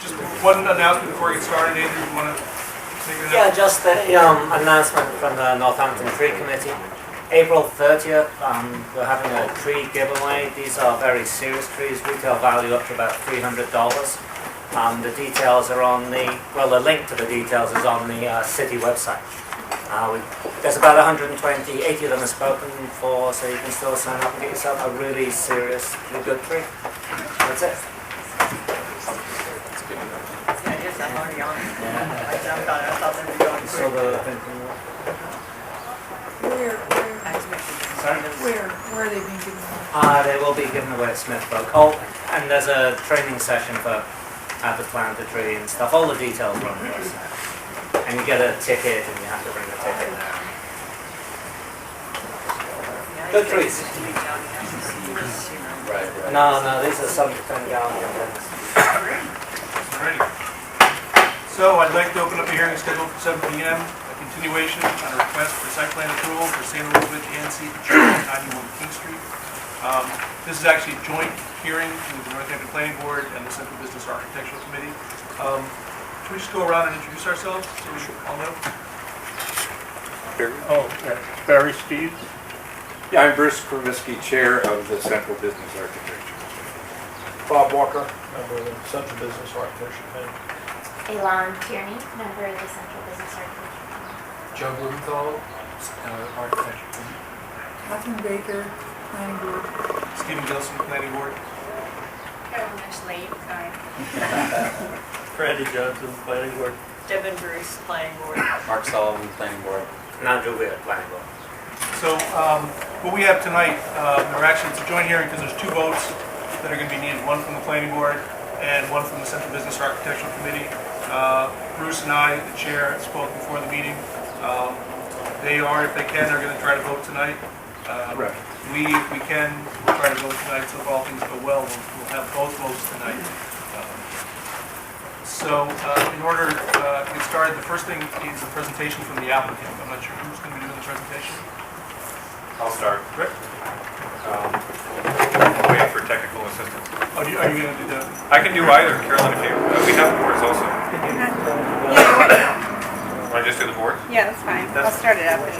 Just one announcement before we get started. Andrew, you want to make an announcement? Yeah, just an announcement from the Northampton Tree Committee. April 30th, we're having a tree giveaway. These are very serious trees, retail value up to about $300. The details are on the link to the details is on the city website. There's about 120, 80 of them are spoken for, so you can still sign up and get yourself a really seriously good tree. That's it. I'm already on it. Yeah. I jumped on it. I thought they were going So Where are they being given away? they will be given away at Smithbrook. Oh, and there's a training session for how to plant a tree and stuff. All the details are on the website. And you get a ticket and you have to bring the ticket there. Good trees. Right. No, these are some 10-gallon containers. Ready. So I'd like to open up the hearing scheduled for 7 p.m. A continuation on a request for site plan approval for St. Elizabeth and Seton Church at 91 King Street. This is actually a joint hearing with the Northampton Planning Board and the Central Business Architectural Committee. Can we just go around and introduce ourselves so we all know? Barry Steves. Yeah, I'm Bruce Kravisky, Chair of the Central Business Architecture. Bob Walker, member of the Central Business Architecture Committee. Elon Tierney, member of the Central Business Architecture Committee. Joe Blumenthal, Architecture. Catherine Baker, Planning Board. Stephen Gilson, Planning Board. Carolyn Slade, sorry. Randy Johnson, Planning Board. Devin Bruce, Planning Board. Mark Sullivan, Planning Board. And Andrew Weir, Planning Board. So what we have tonight, it's a joint hearing because there's two votes that are going to be needed, one from the Planning Board and one from the Central Business Architectural Committee. Bruce and I, the chair, spoke before the meeting. They are, if they can, they're going to try to vote tonight. Right. If we can, try to vote tonight, so if all things go well, we'll have both votes tonight. So in order to get started, the first thing is a presentation from the applicant. I'm not sure who's going to be doing the presentation. I'll start. Rick? Waiting for technical assistance. Are you going to do that? I can do either, Carolyn, if you, we have boards also. Want to just do the boards? Yeah, that's fine. I'll start it up, and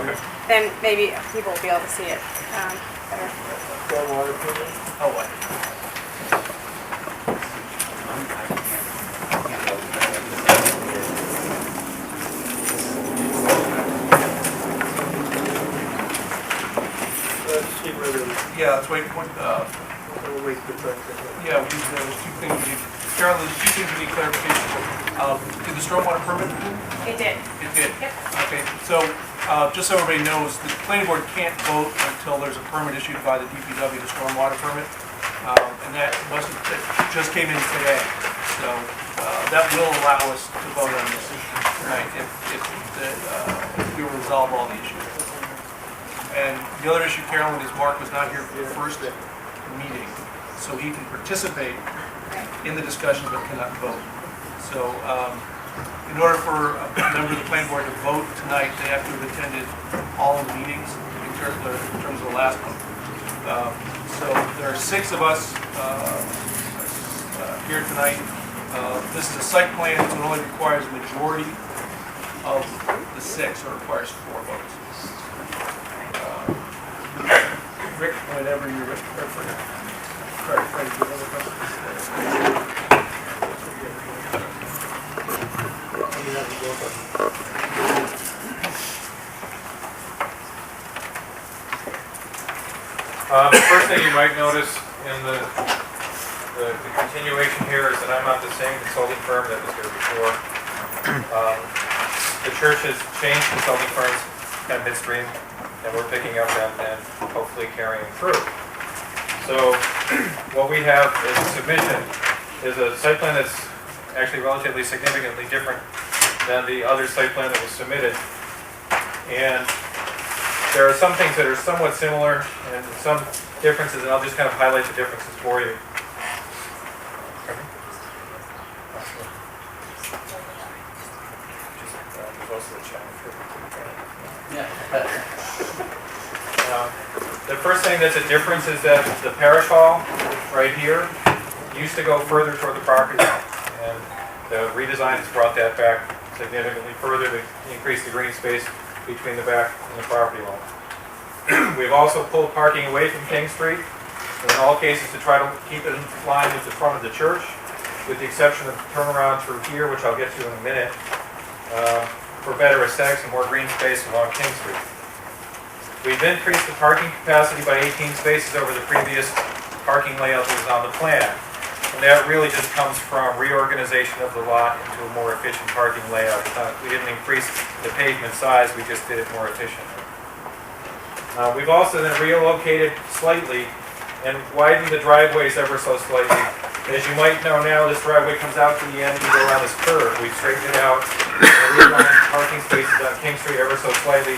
Okay. then maybe people will be able to see it better. Oh, what? Yeah, let's wait for yeah, there's two things we need. Carol, there's two things we need clarification. Did the stormwater permit? It did. It did? Yep. Okay, so just so everybody knows, the planning board can't vote until there's a permit issued by the DPW, the stormwater permit. And that just came in today. So that will allow us to vote on this tonight if we resolve all the issues. And the other issue, Carolyn, is Mark was not here for the first meeting, so he can participate in the discussion but cannot vote. So in order for a member of the planning board to vote tonight, they have to have attended all of the meetings in terms of the last one. So there are 6 of us here tonight. This is a site plan, so it only requires a majority of the 6, so it requires 4 votes. Rick, whenever you're ready for it. Sorry, do you have a question? The first thing you might notice in the continuation here is that I'm not the same consulting firm that was here before. The church has changed consulting firms kind of midstream, and we're picking up and hopefully carrying through. So what we have as a submission is a site plan that's actually relatively significantly different than the other site plan that was submitted. And there are some things that are somewhat similar and some differences, and I'll just kind of highlight the differences for you. The first thing that's a difference is that the parish hall right here used to go further toward the property line. redesign has brought that back significantly further to increase the green space between the back and the property line. We've also pulled parking away from King Street, in all cases to try to keep it in line with the front of the church, with the exception of turnaround through here, which I'll get to in a minute, for better aesthetics and more green space along King Street. We've increased the parking capacity by 18 spaces over the previous parking layout that was on the plan. And that really just comes from reorganization of the lot into a more efficient parking layout. We didn't increase the pavement size, we just did it more efficiently. We've also then relocated slightly and widened the driveways ever so slightly. As you might know now, this driveway comes out to the end and you go around this curve. We've straightened it out and realigned parking spaces on King Street ever so slightly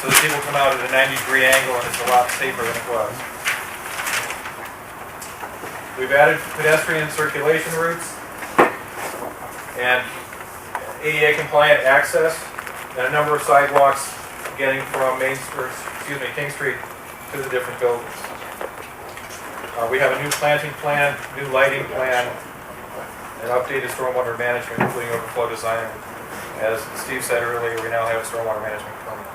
so that people come out at a 90-degree angle and it's a lot safer than it was. We've added pedestrian circulation routes and ADA compliant access and a number of sidewalks getting from King Street to the different buildings. We have a new planting plan, new lighting plan, and updated stormwater management, including overflow design. As Steve said earlier, we now have a stormwater management permit.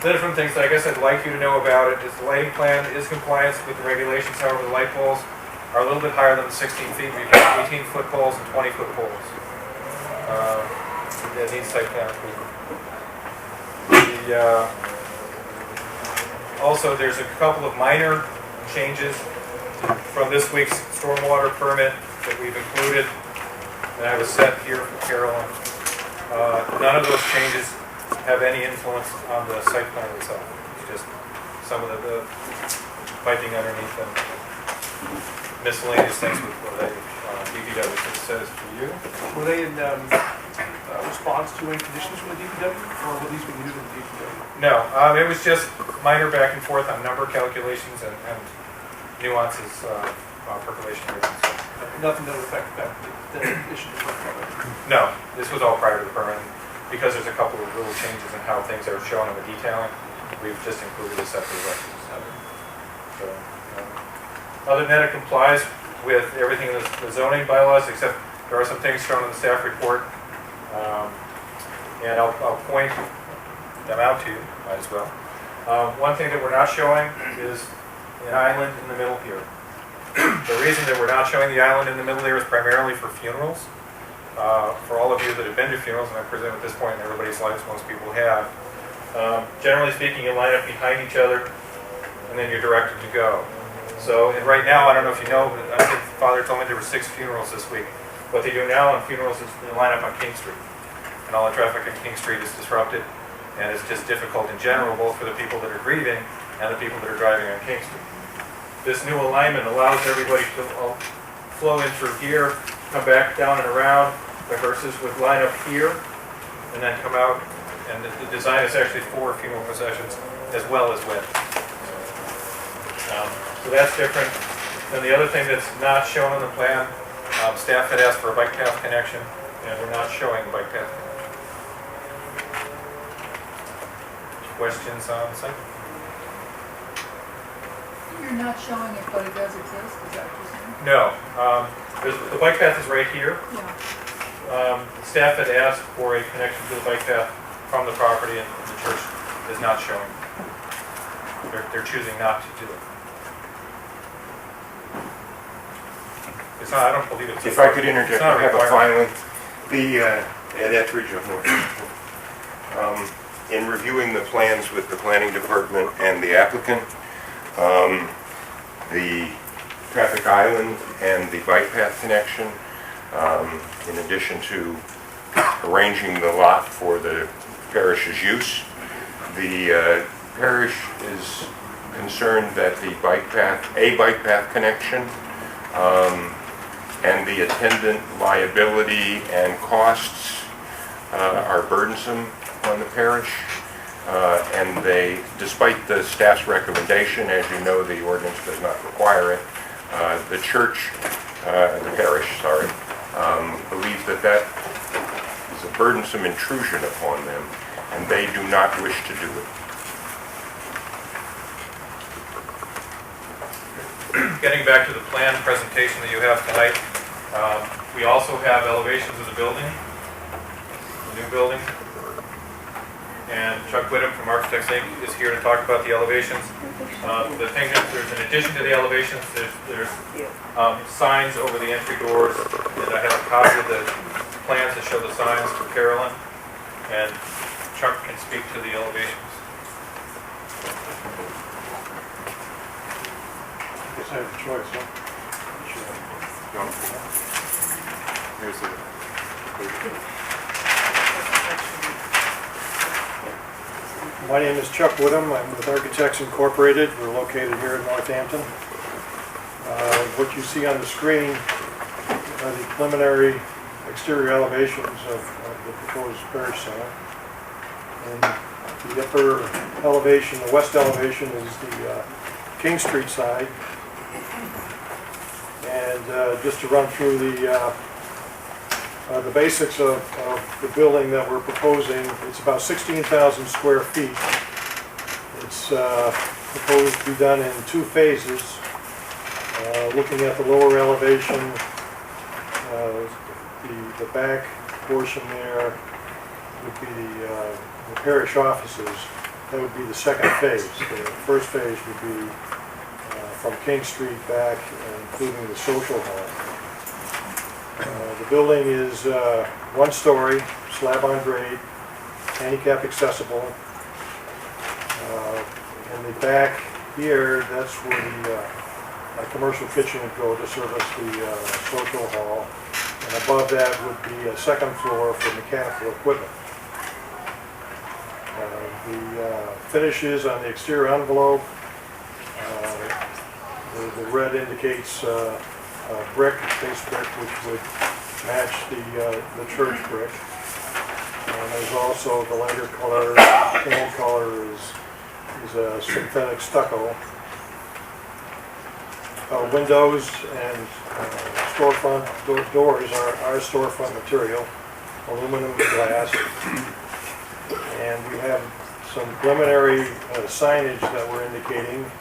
The different things that I guess I'd like you to know about it is the lighting plan is compliant with the regulations. However, the light poles are a little bit higher than the 16 feet. We've got 18-foot poles and 20-foot poles. That needs site plan approval. Also, there's a couple of minor changes from this week's stormwater permit that we've included, and I have a set here for Carolyn. None of those changes have any influence on the site plan itself. It's just some of the piping underneath and miscellaneous things with DPW. It says for you. Were they in response to any conditions from the DPW, or will these be new to the DPW? No, it was just minor back and forth on number calculations and nuances, percolation rates and stuff. Nothing that would affect the issue of the permit. No, this was all prior to the permit. Because there's a couple of little changes in how things are shown in the detailing, we've just included a separate record. So, other than that, it complies with everything in the zoning bylaws, except there are some things shown in the staff report, and I'll point them out to you, might as well. One thing that we're not showing is an island in the middle here. The reason that we're not showing the island in the middle here is primarily for funerals. For all of you that have been to funerals, and I presume at this point in everybody's lives most people have, generally speaking, you line up behind each other and then you're directed to go. So, and right now, I don't know if you know, but I think the father told me there were 6 funerals this week. What they do now on funerals is they line up on King Street. And all the traffic on King Street is disrupted, and it's just difficult in general, both for the people that are grieving and the people that are driving on King Street. This new alignment allows everybody to flow in through here, come back down and around, versus with line up here and then come out, and the design is actually for funeral processions as well as weddings. So that's different. Then the other thing that's not shown on the plan, staff had asked for a bike path connection, and we're not showing bike path connection. Questions on the site? You're not showing it, but it does exist, is that what you're saying? No. The bike path is right here. Yeah. Staff had asked for a connection to the bike path from the property, and the church is not showing. They're choosing not to do it. It's not, I don't believe it's. If I could interject, I have a requirement. filing. Ed Etheridge of North. In reviewing the plans with the planning department and the applicant, the traffic island and the bike path connection, in addition to arranging the lot for the parish's use, the parish is concerned that the bike path connection, and the attendant liability and costs are burdensome on the parish. And they, despite the staff's recommendation, as you know, the ordinance does not require it, the church, the parish, sorry, believes that that is a burdensome intrusion upon them, and they do not wish to do it. Getting back to the plan presentation that you have tonight, We also have elevations of the building, the new building. And Chuck Whittam from Architects Inc. is here to talk about the elevations. The thing is, there's in addition to the elevations, there's signs over the entry doors, and I have a copy of the plans that show the signs for Carolyn, and Chuck can speak to the elevations. I guess I have a choice, huh? Here's the, My name is Chuck Whittam. I'm with Architects Incorporated. We're located here in Northampton. What you see on the screen are the preliminary exterior elevations of the proposed Parish Center. And the upper elevation, the west elevation, is the King Street side. And just to run through the basics of the building that we're proposing, it's about 16,000 square feet. It's proposed to be done in 2 phases. Looking at the lower elevation, the back portion there would be the parish offices. That would be the second phase. The first phase would be from King Street back, including the social hall. The building is 1 story, slab on grade, handicap accessible. In the back here, that's where the commercial kitchen would go to service the social hall. And above that would be a second floor for mechanical equipment. The finishes on the exterior envelope, the red indicates brick, base brick, which would match the church brick. And there's also the lighter color, tan color is a synthetic stucco. Windows and storefront doors are storefront material, aluminum glass. And we have some preliminary signage that we're indicating.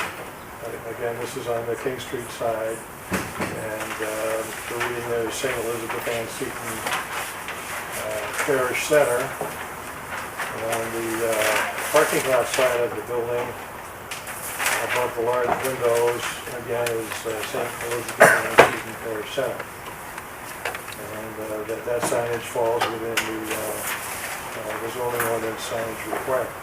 Again, this is on the King Street side. And the reading there is St. Elizabeth Ann Seton Parish Center. And on the parking lot side of the building, above the large windows, again, is St. Elizabeth Ann Seton Parish Center. And that signage falls within the zoning ordinance signage requirements.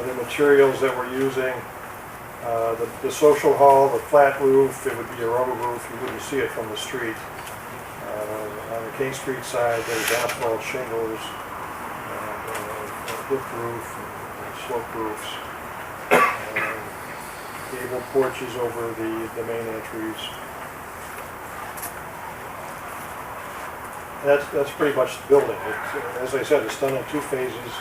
The materials that we're using, the social hall, the flat roof, it would be a rubber roof, you wouldn't see it from the street. On the King Street side, there's asphalt shingles, and roof and slope roofs. Gable porches over the main entries. That's pretty much the building. As I said, it's done in 2 phases.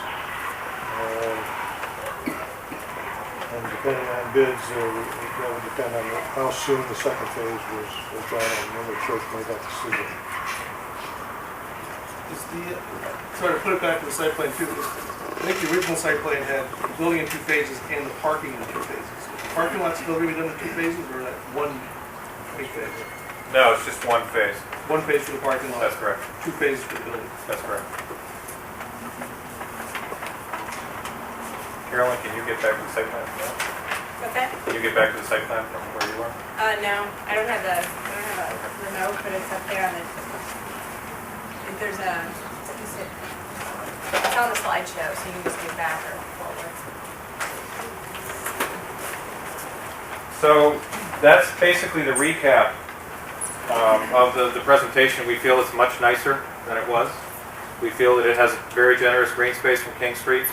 And depending on bids, that would depend on how soon the second phase was done and when the church made that decision. Sorry to put it back to the site plan too. I think the original site plan had the building in 2 phases and the parking in 2 phases. Is the parking lot still going to be done in 2 phases, or that 1 big phase? No, it's just 1 phase. 1 phase for the parking lot. That's correct. 2 phases for the building. That's correct. Carolyn, can you get back to the site plan? What's that? Can you get back to the site plan from where you are? No, I don't have a remote, but it's up there on the, there's it's on the slideshow, so you can just get back or forward. So that's basically the recap of the presentation. We feel it's much nicer than it was. We feel that it has very generous green space from King Street.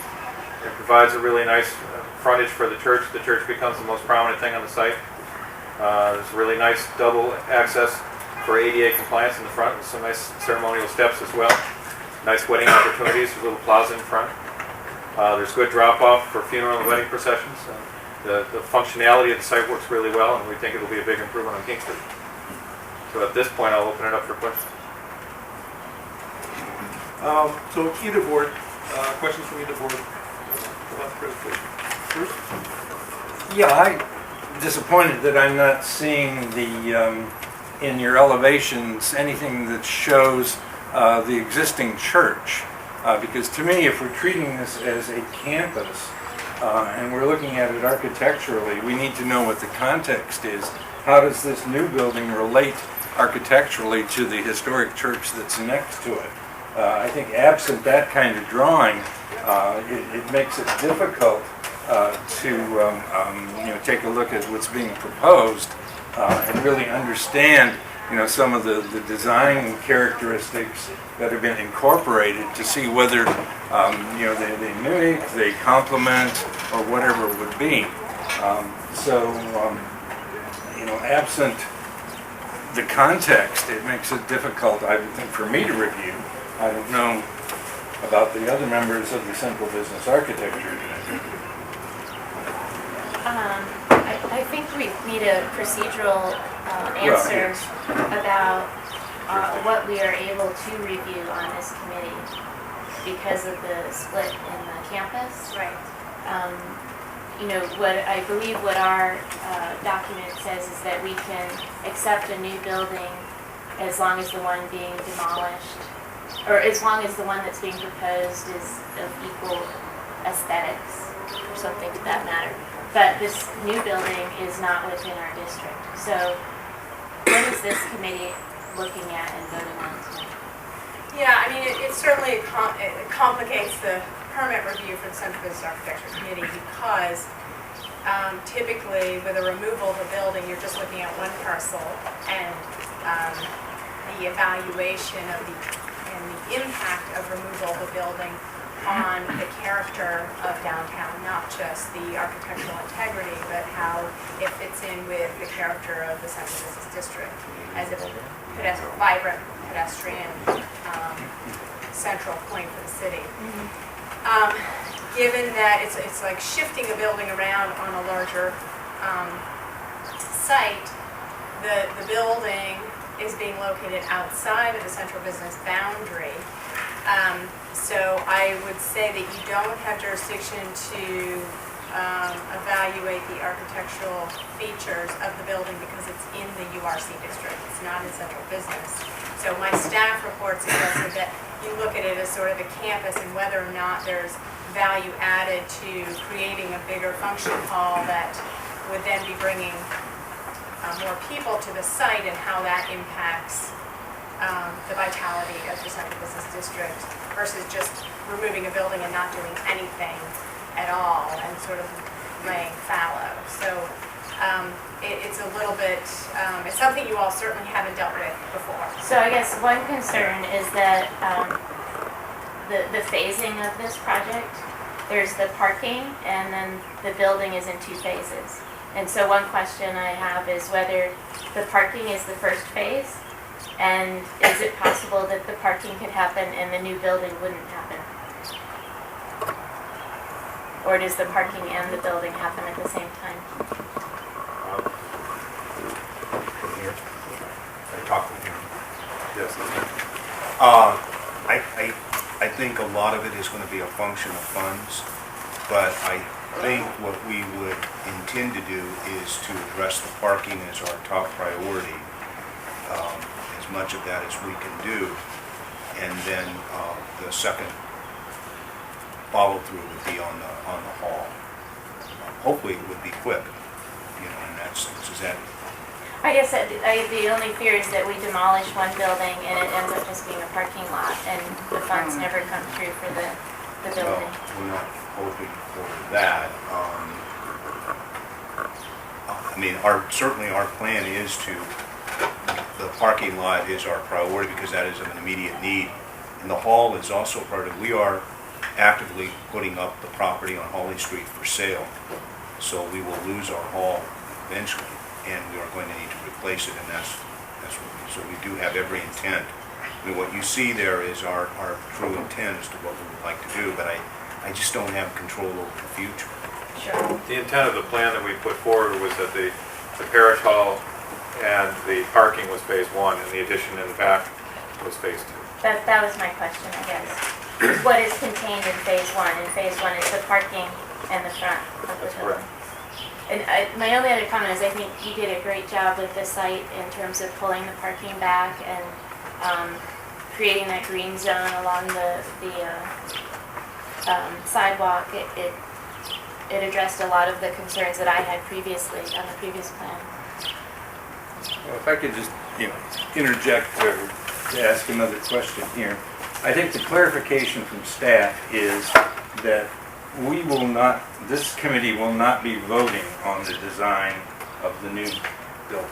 It provides a really nice frontage for the church. The church becomes the most prominent thing on the site. There's a really nice double access for ADA compliance in the front, with some nice ceremonial steps as well. Nice wedding opportunities, a little plaza in front. There's good drop-off for funeral and wedding processions. The functionality of the site works really well, and we think it'll be a big improvement on King Street. So at this point, I'll open it up for questions. So either board, questions from either board about the presentation. Bruce? Yeah, disappointed that I'm not seeing in your elevations, anything that shows the existing church. Because to me, if we're treating this as a campus, and we're looking at it architecturally, we need to know what the context is. How does this new building relate architecturally to the historic church that's next to it? I think absent that kind of drawing, it makes it difficult to take a look at what's being proposed and really understand some of the design characteristics that have been incorporated to see whether they mimic, they complement, or whatever it would be. Absent the context, it makes it difficult, I would think, for me to review. I don't know about the other members of the Central Business Architecture Committee. I think we need a procedural answer about what we are able to review on this committee because of the split in the campus. Right. I believe what our document says is that we can accept a new building as long as the one being demolished, or as long as the one that's being proposed is of equal aesthetics, or something to that matter. But this new building is not within our district. So what is this committee looking at and voting on tonight? Yeah, I mean, it certainly it complicates the permit review for the Central Business Architecture Committee because typically with a removal of a building, you're just looking at one parcel and the evaluation of the impact of removal of a building on the character of downtown, not just the architectural integrity, but how it fits in with the character of the Central Business District as a vibrant pedestrian central point for the city. Given that it's like shifting a building around on a larger site, the building is being located outside of the central business boundary. So I would say that you don't have jurisdiction to evaluate the architectural features of the building because it's in the URC district. It's not in central business. So my staff report suggested that you look at it as sort of a campus and whether or not there's value added to creating a bigger function hall that would then be bringing more people to the site and how that impacts the vitality of the central business district versus just removing a building and not doing anything at all and sort of laying fallow. So it's a little bit, it's something you all certainly haven't dealt with before. So I guess one concern is that the phasing of this project, there's the parking and then the building is in two phases. And so one question I have is whether the parking is the first phase, and is it possible that the parking could happen and the new building wouldn't happen? Or does the parking and the building happen at the same time? From here? I talk from here. Yes. I think a lot of it is going to be a function of funds, but I think what we would intend to do is to address the parking as our top priority, as much of that as we can do, and then the second follow-through would be on the hall. Hopefully it would be quick, in that sense. Is that? I guess the only fear is that we demolish one building and it ends up just being a parking lot and the funds never come through for the building. No, we're not hoping for that. Certainly our plan is the parking lot is our priority because that is of an immediate need. And the hall is also part of, we are actively putting up the property on Hawley Street for sale. So we will lose our hall eventually, and we are going to need to replace it, and that's what so we do have every intent. What you see there is our true intent as to what we would like to do, but I just don't have control over the future. Sure. The intent of the plan that we put forward was that the parish hall and the parking was phase one, and the addition in the back was phase two. That was my question, I guess. What is contained in phase one? In phase one is the parking and the front of the building. And my only other comment is I think you did a great job with the site in terms of pulling the parking back and creating that green zone along the sidewalk. It addressed a lot of the concerns that I had previously on the previous plan. Well, if I could just, interject or to ask another question here. I think the clarification from staff is that this committee will not be voting on the design of the new building.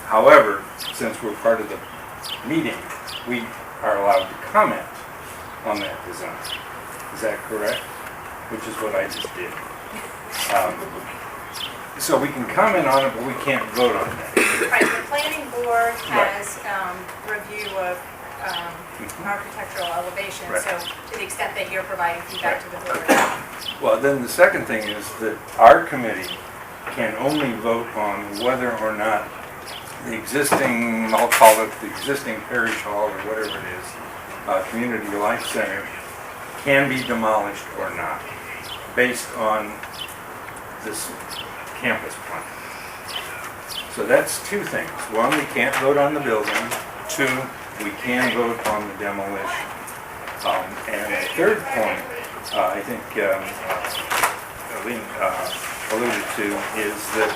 However, since we're part of the meeting, we are allowed to comment on that design. Is that correct? Which is what I just did. So we can comment on it, but we can't vote on that. Right, the planning board has review of architectural elevation, Right. so to the extent that you're providing feedback to the board. Well, then the second thing is that our committee can only vote on whether or not the existing, I'll call it the existing parish hall or whatever it is, community life center, can be demolished or not, based on this campus plan. So that's two things. One, we can't vote on the building. Two, we can vote on the demolition. And the third point, I think Aline alluded to, is that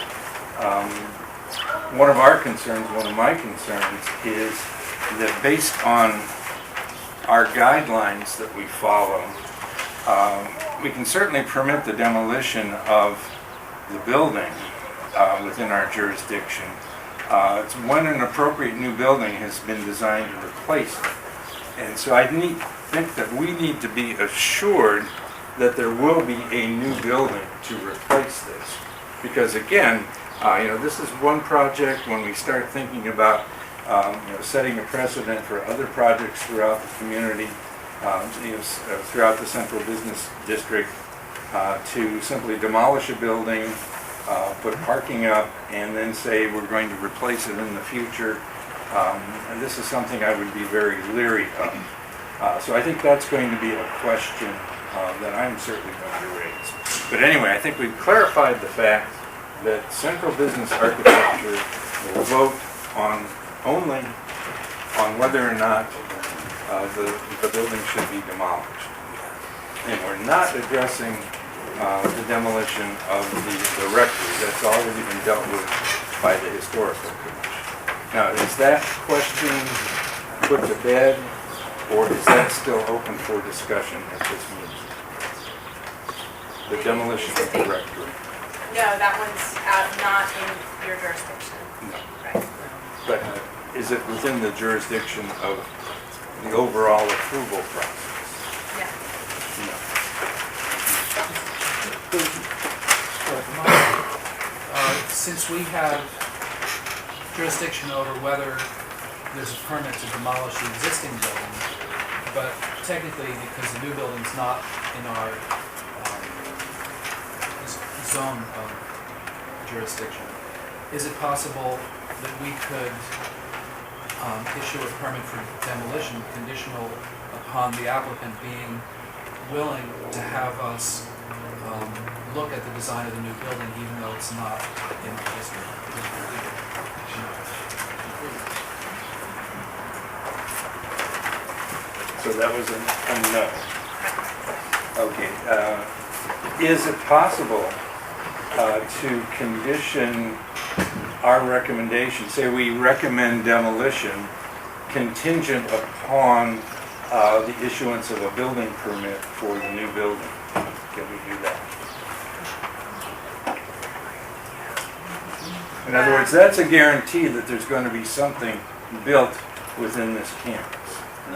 one of our concerns, one of my concerns, is that based on our guidelines that we follow, we can certainly permit the demolition of the building within our jurisdiction. It's when an appropriate new building has been designed to replace it. And so I think that we need to be assured that there will be a new building to replace this. Because again, this is one project. When we start thinking about setting a precedent for other projects throughout the community, throughout the central business district, to simply demolish a building, put parking up, and then say we're going to replace it in the future. And this is something I would be very leery of. So I think that's going to be a question that I'm certainly going to raise. But anyway, I think we've clarified the fact that central business architecture will vote only on whether or not the building should be demolished. And we're not addressing the demolition of the rectory. That's already been dealt with by the historical commission. Now, is that question put to bed, or is that still open for discussion at this meeting? The demolition of the rectory. No, that one's not in your jurisdiction. No. Right. But is it within the jurisdiction of the overall approval process? No. No. Since we have jurisdiction over whether there's a permit to demolish the existing building, but technically, because the new building's not in our zone of jurisdiction, is it possible that we could issue a permit for demolition conditional upon the applicant being willing to have us look at the design of the new building, even though it's not in our district? So that was a no. Okay. Is it possible to condition our recommendation, say we recommend demolition, contingent upon the issuance of a building permit for the new building? Can we do that? In other words, that's a guarantee that there's going to be something built within this campus.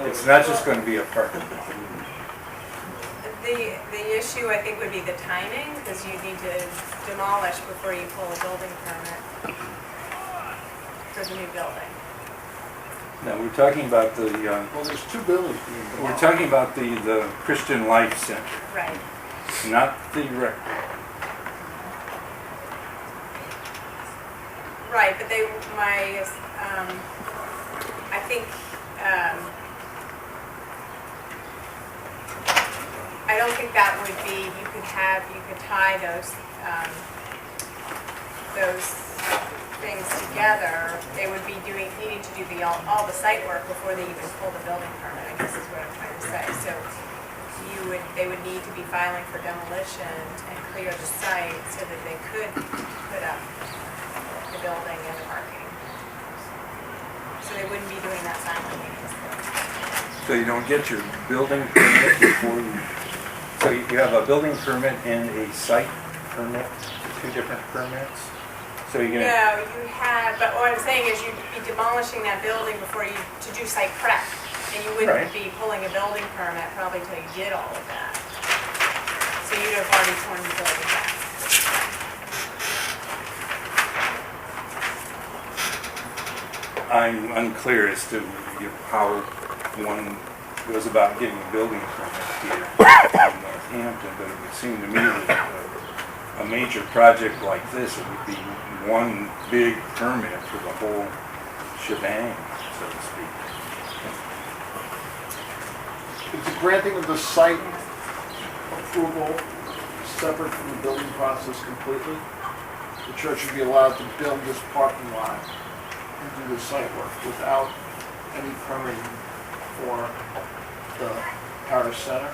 It's not just going to be a parking lot. The issue, I think, would be the timing, because you need to demolish before you pull a building permit for the new building. Now, we're talking about the, Well, there's two buildings being we're demolished. talking about the Christian Life Center, Right. not the rectory. Right, but I think, I don't think that would be, you could tie those those things together, they would be needing to do all the site work before they even pull the building permit, I guess is what I'm trying to say. So they would need to be filing for demolition and clear the site so that they could put up the building and the parking. So they wouldn't be doing that simultaneously. So you don't get your building permit before you, so you have a building permit and a site permit, two different permits? So you're gonna, No, you have, but what I'm saying is you'd be demolishing that building before to do site prep. And you wouldn't Right. be pulling a building permit probably until you did all of that. So you'd have already torn the building down. I'm unclear as to how one goes about getting a building permit here in Northampton, but it would seem to me that a major project like this, it would be one big permit for the whole shebang, so to speak. Is the granting of the site approval separate from the building process completely? The church would be allowed to build this parking lot and do the site work without any permitting for the parish center?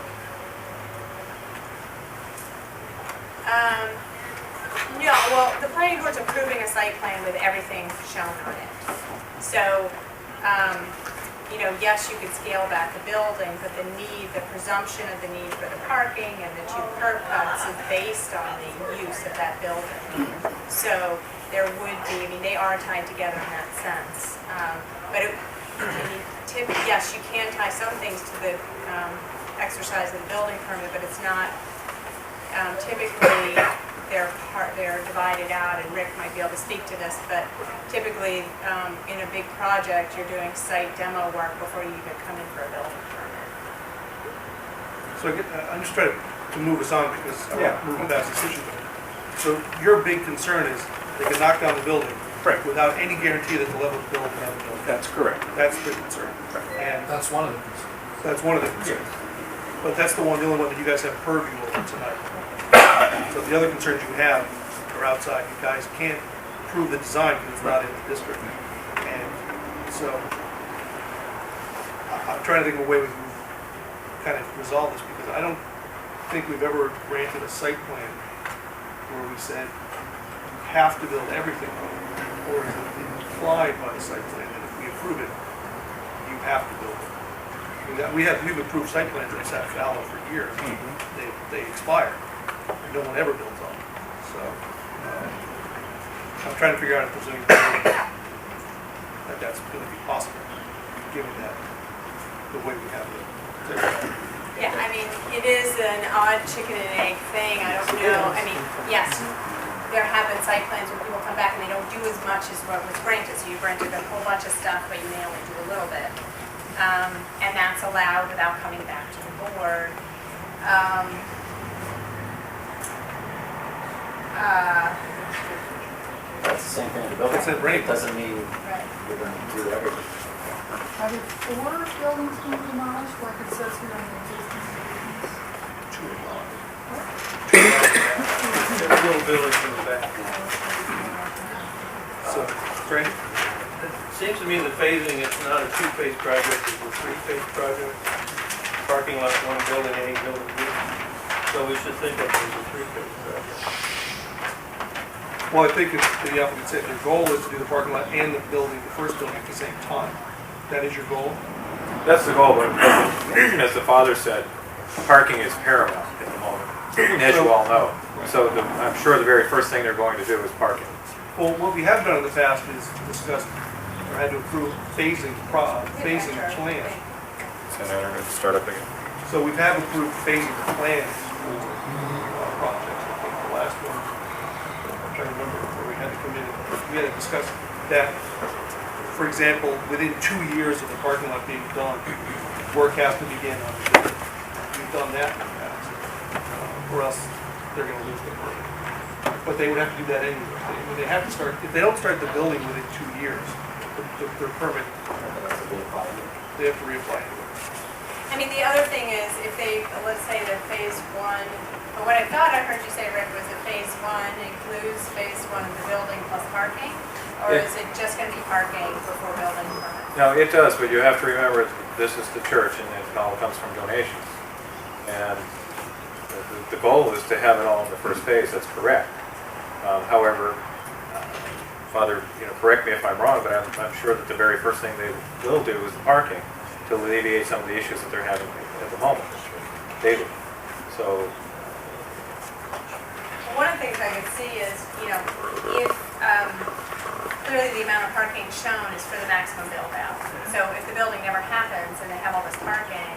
No, well, the planning board's approving a site plan with everything shown on it. So, yes, you could scale back the building, but the presumption of the need for the parking and the 2 curb cuts is based on the use of that building. So there would be, they are tied together in that sense. But yes, you can tie some things to the exercise of the building permit, but it's not, typically, they're divided out, and Rick might be able to speak to this, but typically, in a big project, you're doing site demo work before you even come in for a building permit. So I'm just trying to move us on because I want to move past this issue. So your big concern is they can knock down the building without any guarantee that the level of the building will be built. That's correct. That's the concern. And That's one of the concerns. that's one of the concerns. But that's the only one that you guys have purview over tonight. So the other concerns you have are outside. You guys can't approve the design because it's not in the district. And so I'm trying to think of a way we can kind of resolve this because I don't think we've ever granted a site plan where we said you have to build everything, or is it implied by the site plan that if we approve it, you have to build it? We've approved site plans that sat fallow for years. They expire. No one ever builds on them. So I'm trying to figure out if there's any way that that's going to be possible, given that the way we have it. Yeah, it is an odd chicken and egg thing. I don't know. Yes, there have been site plans where people come back and they don't do as much as what was granted. So you granted a whole bunch of stuff, but you may only do a little bit. And that's allowed without coming back to the board. That's the same thing in the building. It's a break. It doesn't mean Right. you're going to do everything. Are there 4 buildings being demolished like it says here on the existing buildings? 2 of them. There's little buildings in the back. So, Frank? It seems to me the phasing, it's not a 2-phase project, it's a 3-phase project. Parking lot, 1 building, A, building B. So we should think of it as a 3-phase project. Well, I think if the applicant said their goal is to do the parking lot and the building, the first building at the same time. That is your goal? That's the goal, but as the father said, parking is paramount at the moment, as you all know. So I'm sure the very first thing they're going to do is parking. Well, what we have done in the past is discussed or had to approve phasing plans. And then we're going to start up again. So we've had approved phasing plans for projects. I think the last one, I'm trying to remember where we had to come in. We had to discuss that, for example, within 2 years of the parking lot being done, work has to begin on the building. We've done that in the past, or else they're going to lose their permit. But they would have to do that anyway. They have to start, if they don't start the building within 2 years, their permit, they have to reapply. I mean, the other thing is, if they, let's say that phase one, but what I thought I heard you say, Rick, was that phase one includes phase one of the building plus parking? Or is it just gonna be parking before building permit? No, it does, but you have to remember, this is the church, and it all comes from donations. And the goal is to have it all in the first phase, that's correct. However, Father, correct me if I'm wrong, but I'm sure that the very first thing they will do is the parking, to alleviate some of the issues that they're having at the moment, daily. So, One of the things I could see is, if, clearly the amount of parking shown is for the maximum build out. So if the building never happens and they have all this parking,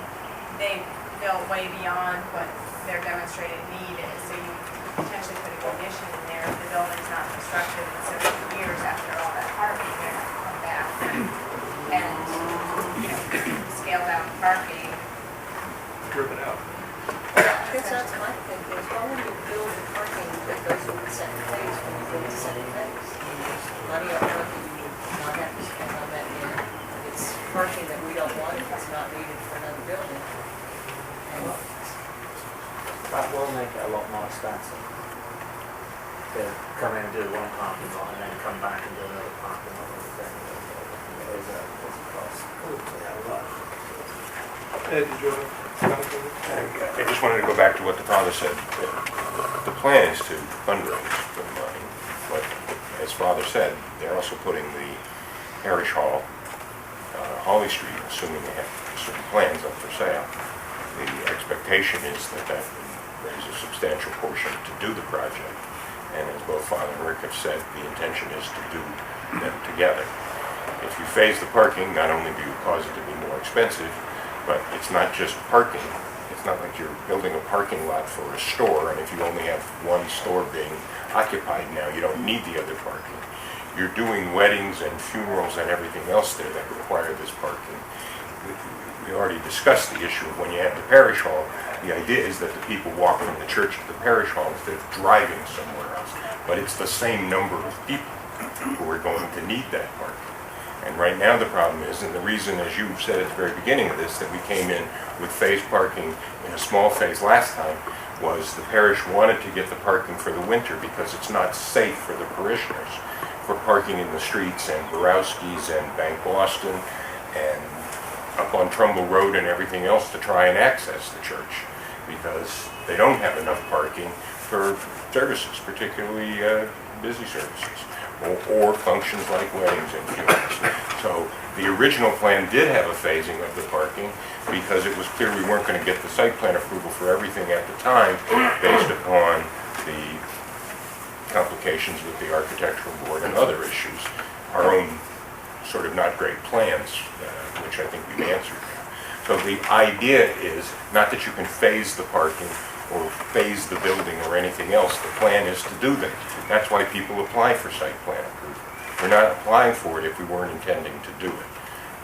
they build way beyond what their demonstrated need is. So you potentially put a condition in there, if the building's not constructed in so many years after all that parking, they're gonna come back and, scale down parking. Rip it out. Because that's my thing, is why when you build the parking that goes with the second phase, when you build the second phase? Money up front that you would not have to spend on that year. It's parking that we don't want, if it's not needed for another building. And That will make it a lot more expensive to come in and do one parking lot and then come back and do another parking lot. There's a cost. Ed, did you have a comment on it? I just wanted to go back to what the father said. The plan is to fundraise for the money, but as father said, they're also putting the parish hall, Holly Street, assuming they have certain plans up for sale. The expectation is that that would raise a substantial portion to do the project. And as both Father and Rick have said, the intention is to do them together. If you phase the parking, not only do you cause it to be more expensive, but it's not just parking. It's not like you're building a parking lot for a store, and if you only have one store being occupied now, you don't need the other parking. You're doing weddings and funerals and everything else there that require this parking. We already discussed the issue of when you have the parish hall. The idea is that the people walk from the church to the parish hall instead of driving somewhere else. But it's the same number of people who are going to need that parking. And right now the problem is, and the reason, as you said at the very beginning of this, that we came in with phase parking in a small phase last time, was the parish wanted to get the parking for the winter because it's not safe for the parishioners for parking in the streets and Borowski's and Bank Boston and up on Trumbull Road and everything else to try and access the church because they don't have enough parking for services, particularly busy services. Or functions like weddings and funerals. So the original plan did have a phasing of the parking because it was clear we weren't going to get the site plan approval for everything at the time based upon the complications with the architectural board and other issues. Our own sort of not great plans, which I think we've answered now. So the idea is not that you can phase the parking or phase the building or anything else. The plan is to do that. That's why people apply for site plan approval. We're not applying for it if we weren't intending to do it.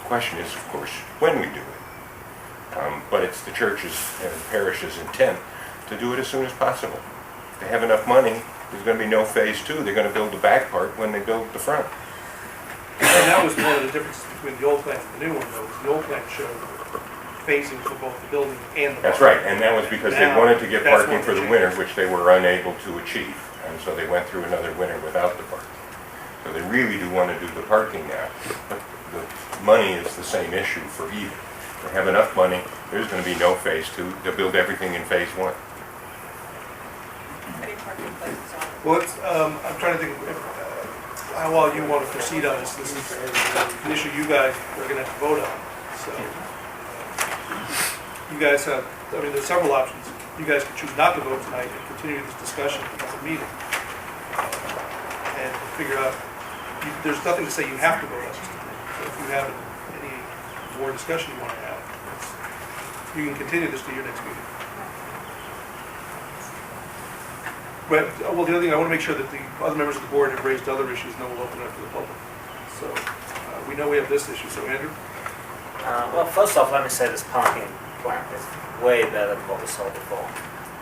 The question is, of course, when we do it. But it's the church's and the parish's intent to do it as soon as possible. If they have enough money, there's going to be no phase two. They're going to build the back part when they build the front. And that was one of the differences between the old plan and the new one, though. The old plan showed phasing for both the building and the parking. That's right, and that was because they Now, wanted to get that's parking one for the change. winter, which they were unable to achieve. And so they went through another winter without the parking. So they really do want to do the parking now. But the money is the same issue for either. If they have enough money, there's going to be no phase two. They'll build everything in phase one. any parking places on it. Well, I'm trying to think of how well you want to proceed on this. This is an issue you guys are going to have to vote on. So you guys have, there's several options. You guys can choose not to vote tonight and continue this discussion at the meeting. And figure out, there's nothing to say you have to vote on this tonight. So if you have any more discussion you want to have, you can continue this to your next meeting. But, well, the other thing, I want to make sure that the other members of the board have raised other issues, and then we'll open it up to the public. So, we know we have this issue, so Andrew? Well, first off, let me say this parking plan is way better than what we saw before.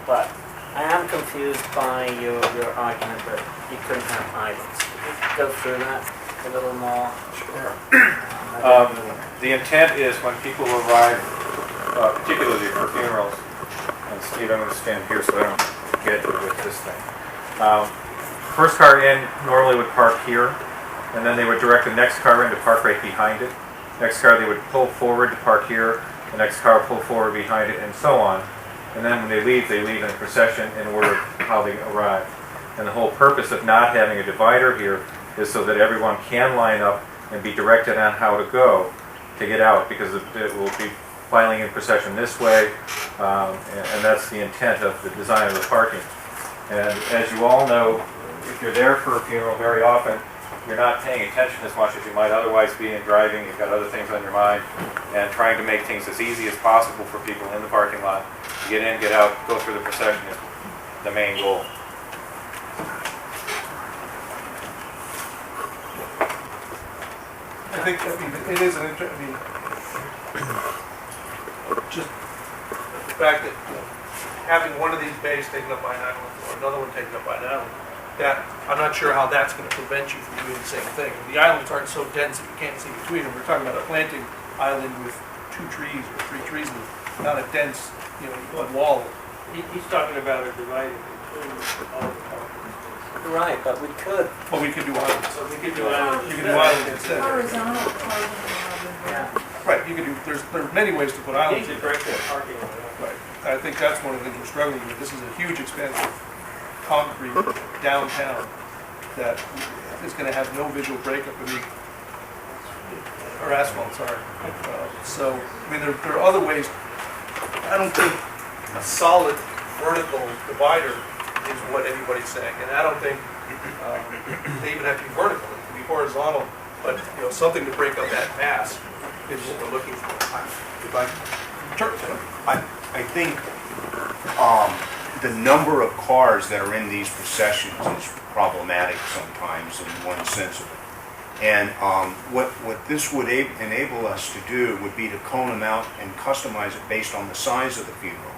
But I am confused by your argument that you couldn't have islands. Could you go through that a little more? The intent is when people arrive particularly for funerals. And Steve, I'm going to stand here so I don't get with this thing. First car in normally would park here, and then they would direct the next car in to park right behind it. Next car they would pull forward to park here, the next car pull forward behind it, and so on. And then when they leave in a procession in order of how they arrive. And the whole purpose of not having a divider here is so that everyone can line up and be directed on how to go to get out, because it will be filing in procession this way, and that's the intent of the design of the parking. And as you all know, if you're there for a funeral very often, you're not paying attention as much as you might otherwise be in driving. You've got other things on your mind, and trying to make things as easy as possible for people in the parking lot to get in, get out, go through the procession is the main goal. I think, it is an just the fact that, having one of these bays taken up by an island, or another one taken up by an island, that, I'm not sure how that's gonna prevent you from doing the same thing. The islands aren't so dense that you can't see between them. We're talking about a planting island with 2 trees or 3 trees, and not a dense, wall. He's talking about a divider between all the parking spaces. Right, but we could. But we could do islands. So we could do islands. You can do islands instead. Horizontal parking. Yeah. Right, you can do, there's many ways to put You islands need in. to break that parking lot up. Right, I think that's one of the things we're struggling with. This is a huge expanse of concrete downtown that is gonna have no visual breakup, or asphalt, sorry. So, there are other ways. I don't think a solid vertical divider is what everybody's saying, and I don't think they even have to be vertical, it can be horizontal, but, something to break up that mass is what we're looking for. I think the number of cars that are in these processions is problematic sometimes in one sense of it. And what this would enable us to do would be to cone them out and customize it based on the size of the funeral,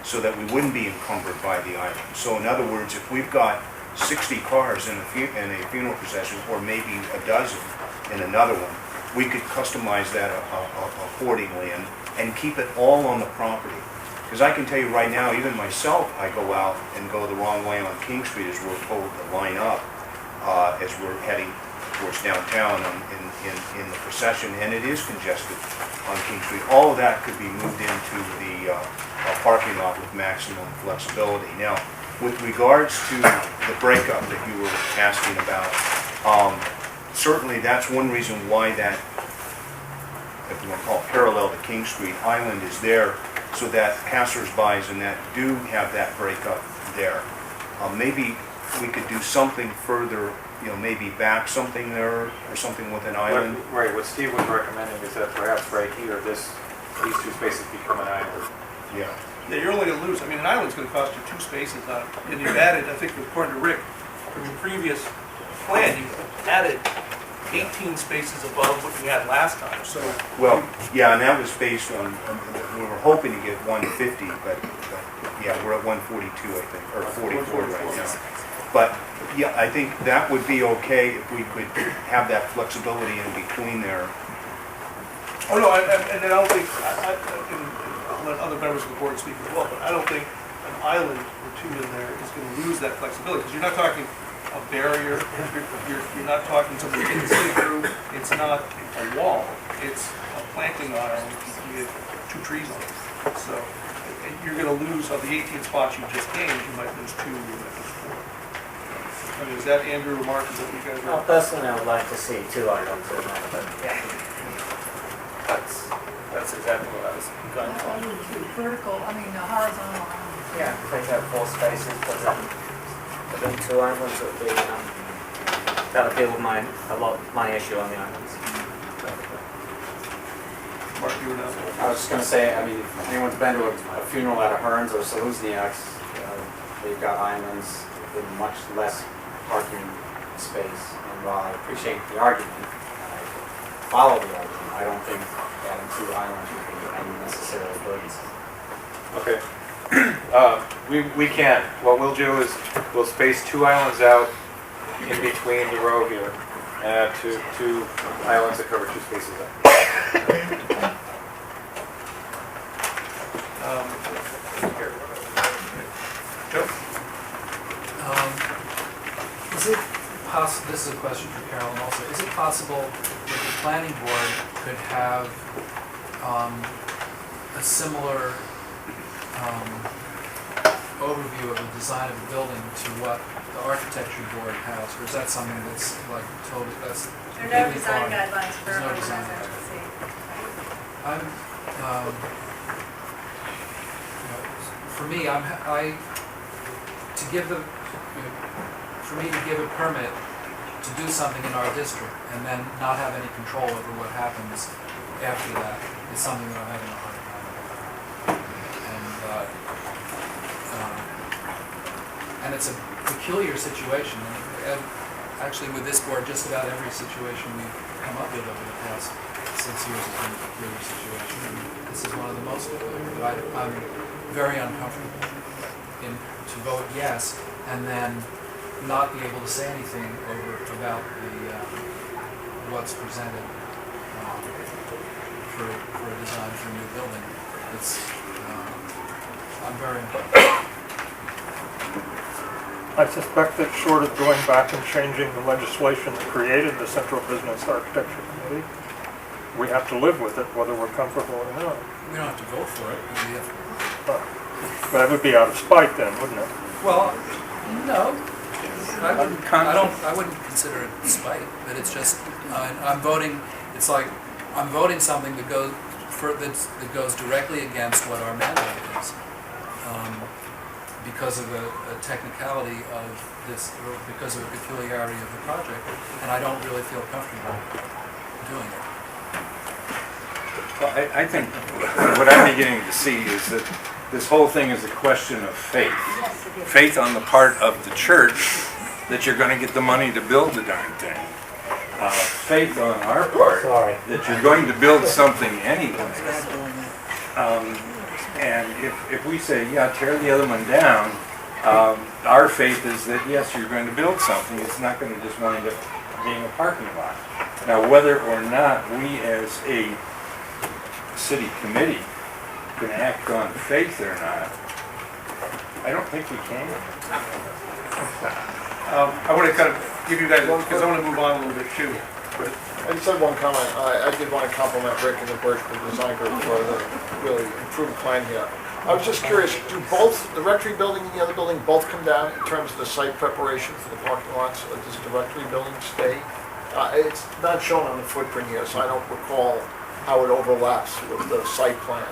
so that we wouldn't be encumbered by the island. So in other words, if we've got 60 cars in a funeral procession, or maybe a dozen in another one, we could customize that accordingly and keep it all on the property. Because I can tell you right now, even myself, I go out and go the wrong way on King Street as we're told to line up as we're heading towards downtown in the procession, and it is congested on King Street. All of that could be moved into the parking lot with maximum flexibility. Now, with regards to the breakup that you were asking about, certainly that's one reason why that, if you want to call it parallel to King Street, island is there, so that passers-bys and that do have that breakup there. Maybe we could do something further, maybe back something there or something with an island. Right, what Steve was recommending is that perhaps right here, these 2 spaces become an island. Yeah. Yeah, you're only gonna lose, an island's gonna cost you 2 spaces on it, and you've added, I think according to Rick, from your previous plan, you added 18 spaces above what you had last time, so. Well, yeah, and that was based on, we were hoping to get 150, but yeah, we're at 142, I think, or 44 right now. But yeah, I think that would be okay if we could have that flexibility in between there. Oh, no, and I don't think, I'll let other members of the board speak as well, but I don't think an island or 2 in there is gonna lose that flexibility, because you're not talking a barrier, you're not talking something you can see through, it's not a wall, it's a planting aisle with 2 trees on it. So you're gonna lose, of the 18 spots you just gained, you might lose 2, you might lose 4. I mean, is that Andrew or Mark, is that what you guys Well, are? personally, I would like to see 2 items in there, but yeah. That's exactly what I was going for. Vertical, horizontal. Yeah, take out 4 spaces, but then within 2 islands, it would be, that would deal with my issue on the islands. Mark, you were now. I was just gonna say, if anyone's been to a funeral at a Hearns or Saluzniak's, they've got islands with much less parking space. And while I appreciate the argument, I follow the argument, I don't think adding 2 islands would be unnecessarily burdensome. Okay. We can. What we'll do is we'll space 2 islands out in between the row here, and add two islands that cover 2 spaces up. Joe? Is it possible, this is a question for Carolyn also, is it possible that the planning board could have a similar overview of the design of the building to what the architecture board has, or is that something that's like totally, that's There are no completely design foreign? guidelines for There's no urban design residency. I'm, for me, to give the, for me to give a permit to do something in our district and then not have any control over what happens after that is something that I'm having a hard time with. And it's a peculiar situation. And actually, with this board, just about every situation we've come up with over the past 6 years has been a peculiar situation. And this is one of the most peculiar. But I'm very uncomfortable to vote yes and then not be able to say anything about what's presented for a design for a new building. I'm very uncomfortable. I suspect that short of going back and changing the legislation that created the Central Business Architecture Committee, we have to live with it whether we're comfortable or not. We don't have to vote for it, but we have. But that would be out of spite then, wouldn't it? Well, no. I wouldn't consider it spite, but it's just I'm voting. It's like I'm voting something that goes directly against what our mandate is, because of a technicality of this, or because of a peculiarity of the project, and I don't really feel comfortable doing it. Well, I think what I'm beginning to see is that this whole thing is a question of faith. Faith on the part of the church that you're going to get the money to build the darn thing. Faith on our part that you're going to build something anyway. And if we say, yeah, tear the other one down, our faith is that, yes, you're going to build something. It's not going to just wind up being a parking lot. Now, whether or not we as a city committee can act on faith or not, I don't think we can. I want to kind of give you guys, because I want to move on a little bit too. I just had one comment. I did want to compliment Rick and the Parish Design Group for the really improved plan here. I was just curious, do both, the rectory building and the other building, both come down in terms of the site preparation for the parking lots? Or does the rectory building stay? It's not shown on the footprint here, so I don't recall how it overlaps with the site plan.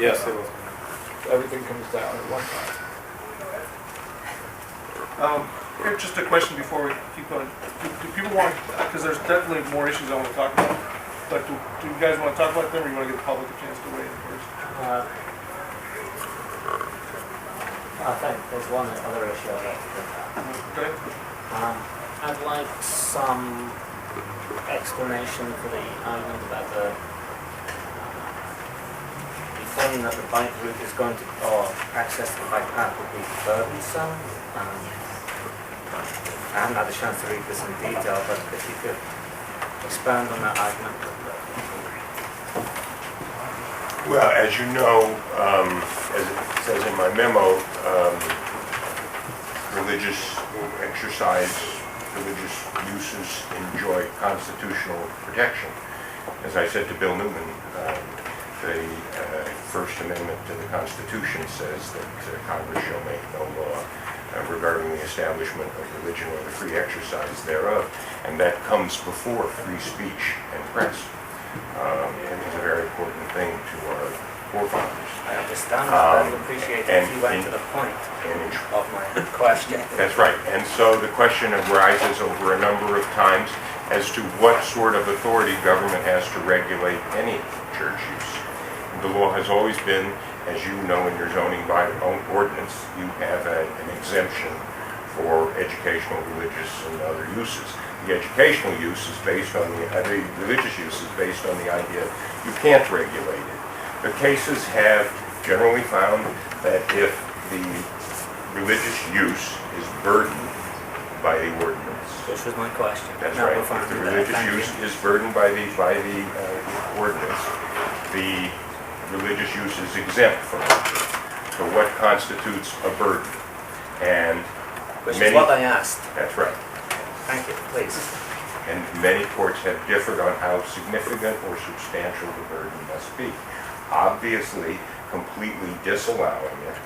Yes, it was. Everything comes down at one time. Just a question before we keep going. Do people want, because there's definitely more issues I want to talk about, but do you guys want to talk about them, or you want to give the public a chance to weigh in first? I think there's one other issue I'd like to bring up. Okay. I'd like some explanation for the argument about the thing that the bike route is going to, or access to the bike path would be burdensome. I haven't had a chance to read this in detail, but if you could expand on that argument. Well, as you know, as it says in my memo, religious exercise, religious uses enjoy constitutional protection. As I said to Bill Newman, the First Amendment to the Constitution says that Congress shall make no law regarding the establishment of religion or the free exercise thereof, and that comes before free speech and press. It is a very important thing to our forefathers. I understand that, but I'd appreciate it if you went to the point of my question. That's right, and so the question arises over a number of times as to what sort of authority government has to regulate any church use. The law has always been, as you know, in your zoning ordinance, you have an exemption for educational, religious, and other uses. The educational use is based on the religious use is based on the idea you can't regulate it. The cases have generally found that if the religious use is burdened by the ordinance. Which was my question. That's right. If the religious use is burdened by the ordinance, the religious use is exempt from it. So what constitutes a burden? And Which is many, what I asked. that's right. Thank you, please. And many courts have differed on how significant or substantial the burden must be. Obviously, completely disallowing it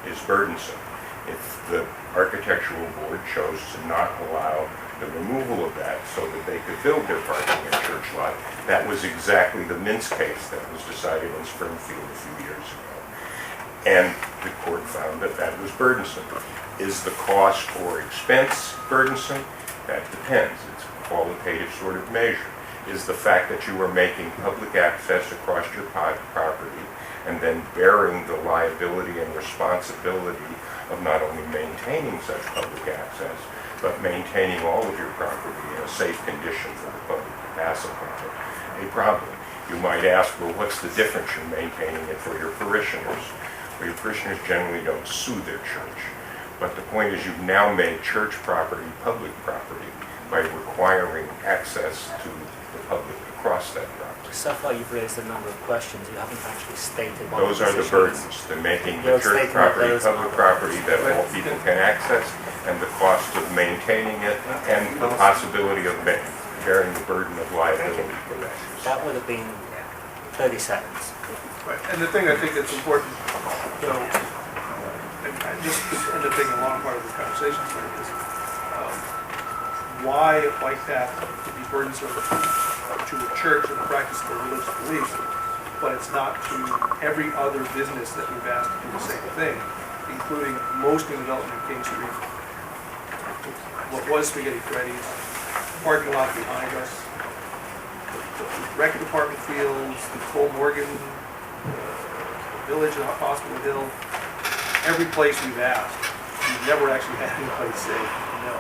is burdensome. If the architectural board chose to not allow the removal of that so that they could build their parking and church lot, that was exactly the Mintz case that was decided in Springfield a few years ago. And the court found that that was burdensome. Is the cost or expense burdensome? That depends. It's a qualitative sort of measure. Is the fact that you are making public access across your property and then bearing the liability and responsibility of not only maintaining such public access, but maintaining all of your property in a safe condition for the public to pass upon it, a problem. You might ask, well, what's the difference? You're maintaining it for your parishioners. Well, your parishioners generally don't sue their church. But the point is you've now made church property public property by requiring access to the public across that property. So far you've raised a number of questions. You haven't actually stated what Those are the burdens, the making the church property public property that all people can access, and the cost of maintaining it, and the possibility of bearing the burden of liability for that. That would have been 30 seconds. Right, and the thing I think that's important, though, and just to end up being a long part of the conversation tonight is why a bike path would be burdensome to a church and the practice of their religious beliefs, but it's not to every other business that we've asked to do the same thing, including most of the development in King Street, what was Spaghetti Freddy's, parking lot behind us, the rec department fields, the Cole Morgan Village and Hospital Hill. Every place we've asked, we've never actually had anybody say no.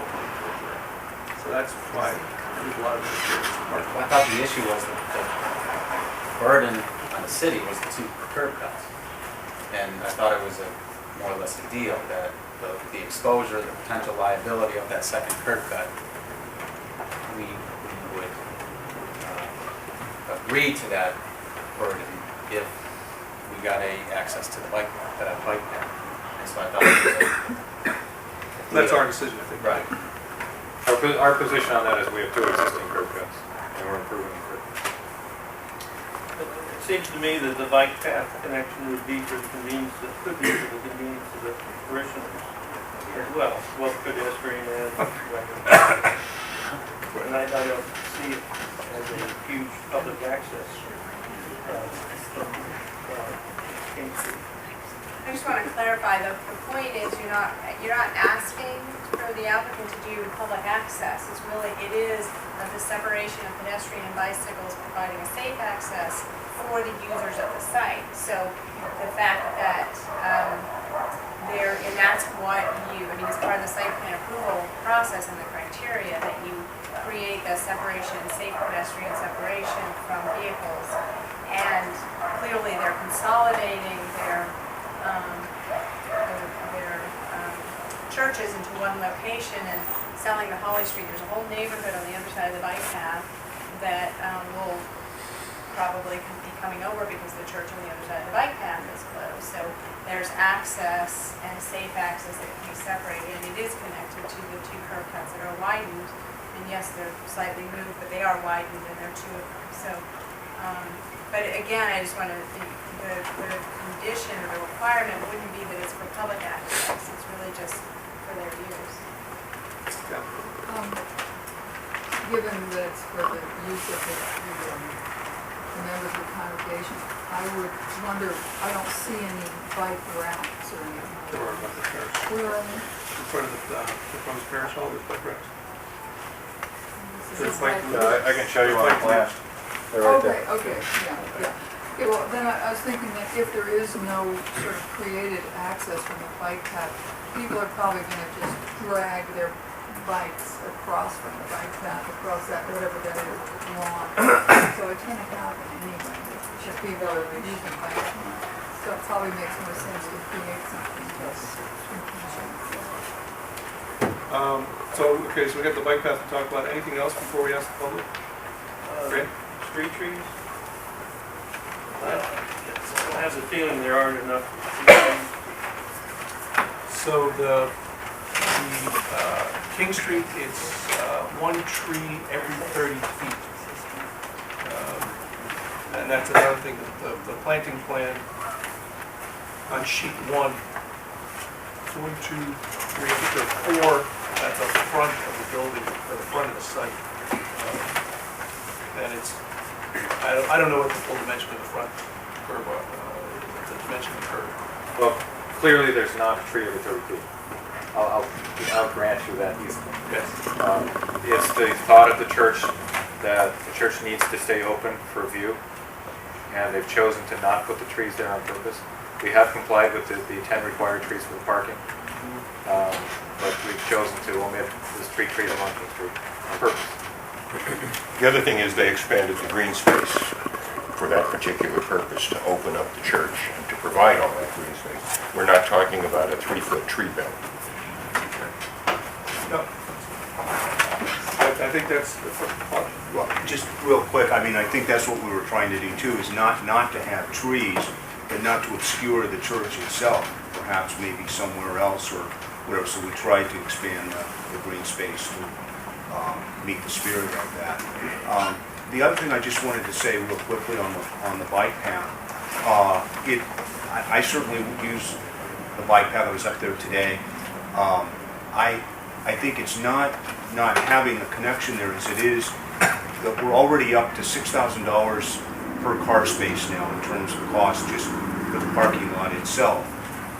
So that's why there's a lot of experience. I thought the issue was that the burden on the city was the 2 curb cuts. And I thought it was more or less a deal that the exposure, the potential liability of that second curb cut, we would agree to that burden if we got access to the bike path. And so I thought it was That's our decision, I think. Right. Our position on that is we have 2 existing curb cuts, and we're improving the curb cuts. It seems to me that the bike path connection would be for the convenience, could be for the convenience of the parishioners as well, both pedestrian and bike. And I don't see it as a huge public access from King Street. I just want to clarify, the point is you're not asking for the applicant to do public access. It is the separation of pedestrian and bicycles, providing a safe access for the users of the site. So the fact that and that's what as part of the site plan approval process and the criteria, that you create the separation, safe pedestrian separation from vehicles. And clearly they're consolidating their churches into one location and selling the Holly Street. There's a whole neighborhood on the other side of the bike path that will probably be coming over because the church on the other side of the bike path is closed. So there's access and safe access that can be separated, and it is connected to the 2 curb cuts that are widened. And yes, they're slightly moved, but they are widened, and there are 2 of them. So, but again, I just want to, the condition or the requirement wouldn't be that it's for public access. It's really just for their use. Given that it's for the use of the members of the congregation, I would wonder, I don't see any bike ramps or anything. There are about the parish. Where are they? In front of the proposed parish hall, there's bike racks. Is this like- I can show you on the plan. They're right there. Okay, yeah. Okay, well, then I was thinking that if there is no sort of created access from the bike path, people are probably gonna just drag their bikes across from the bike path, across that, whatever that is, lawn. So it can't happen anyway, if people are using bikes. So it probably makes more sense to create something that's Okay, so we got the bike path to talk about. Anything else before we ask the public? Great. Street trees? Well, has a feeling there aren't enough trees. So the King Street, it's one tree every 30 feet. And that's another thing, the planting plan on sheet 1, 1, 2, 3, I think there are 4 at the front of the building, or the front of the site. And it's, I don't know what the full dimension of the front curve, the dimension of the curve. Well, clearly there's not a tree every 30 feet. I'll grant you that easily. Yes. It's the thought of the church that the church needs to stay open for view, and they've chosen to not put the trees there on purpose. We have complied with the 10 required trees for the parking, but we've chosen to omit this tree along King Street on purpose. The other thing is they expanded the green space for that particular purpose, to open up the church and to provide all that green space. We're not talking about a 3-foot tree belt. No. I think that's the first part. Well, just real quick, I mean, I think that's what we were trying to do too, is not to have trees, but not to obscure the church itself, perhaps maybe somewhere else or whatever. So we tried to expand the green space to meet the spirit of that. The other thing I just wanted to say real quickly on the bike path, I certainly use the bike path. I was up there today. I think it's not having a connection there as it is that we're already up to $6,000 per car space now in terms of cost just for the parking lot itself.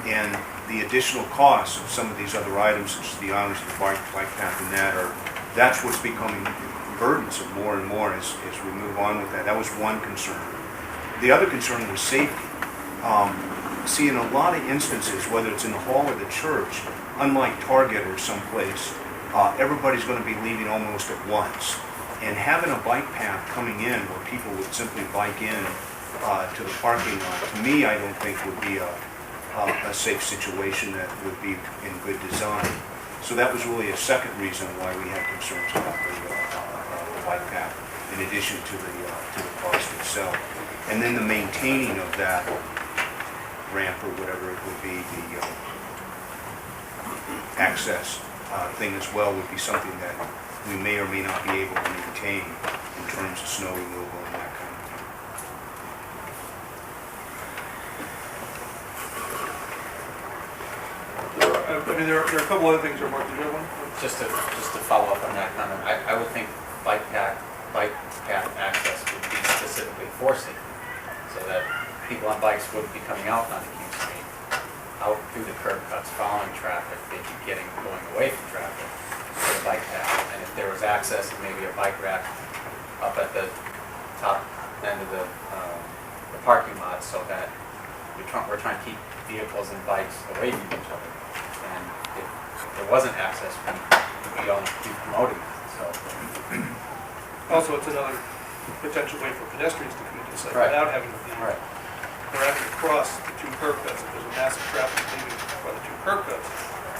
And the additional costs of some of these other items, such as the islands, the bike path, and that's what's becoming burdensome more and more as we move on with that. That was one concern. The other concern was safety. See, in a lot of instances, whether it's in the hall or the church, unlike Target or someplace, everybody's going to be leaving almost at once. And having a bike path coming in where people would simply bike in to the parking lot, to me, I don't think would be a safe situation that would be in good design. So that was really a second reason why we had concerns about the bike path, in addition to the cost itself. And then the maintaining of that ramp or whatever it would be, the access thing as well would be something that we may or may not be able to maintain in terms of snow removal and that kind of thing. There are a couple other things, or Mark, did you have one? Just to follow up on that comment, I would think bike path access would be specifically for safety, so that people on bikes wouldn't be coming out onto King Street, out through the curb cuts, following traffic, they'd be going away from traffic to the bike path. And if there was access and maybe a bike rack up at the top end of the parking lot, so that we're trying to keep vehicles and bikes away from each other. And if there wasn't access, we'd all be promoting that. So. Also, it's another potential way for pedestrians to come into the site Right. without having to be, Right. they're having to cross the 2 curb cuts. If there's a massive traffic leaving by the 2 curb cuts,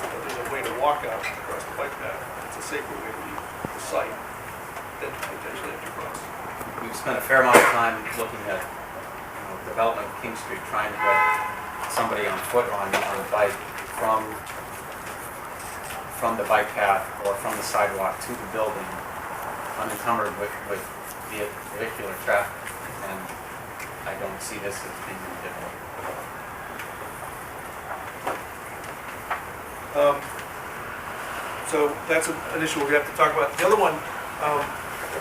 but there's a way to walk out across the bike path. It's a safer way to leave the site than to potentially have to cross. We've spent a fair amount of time looking at development of King Street, trying to get somebody on foot or on a bike from the bike path or from the sidewalk to the building, unencumbered with vehicular traffic, and I don't see this as being difficult. So that's an issue we're going to have to talk about. The other one,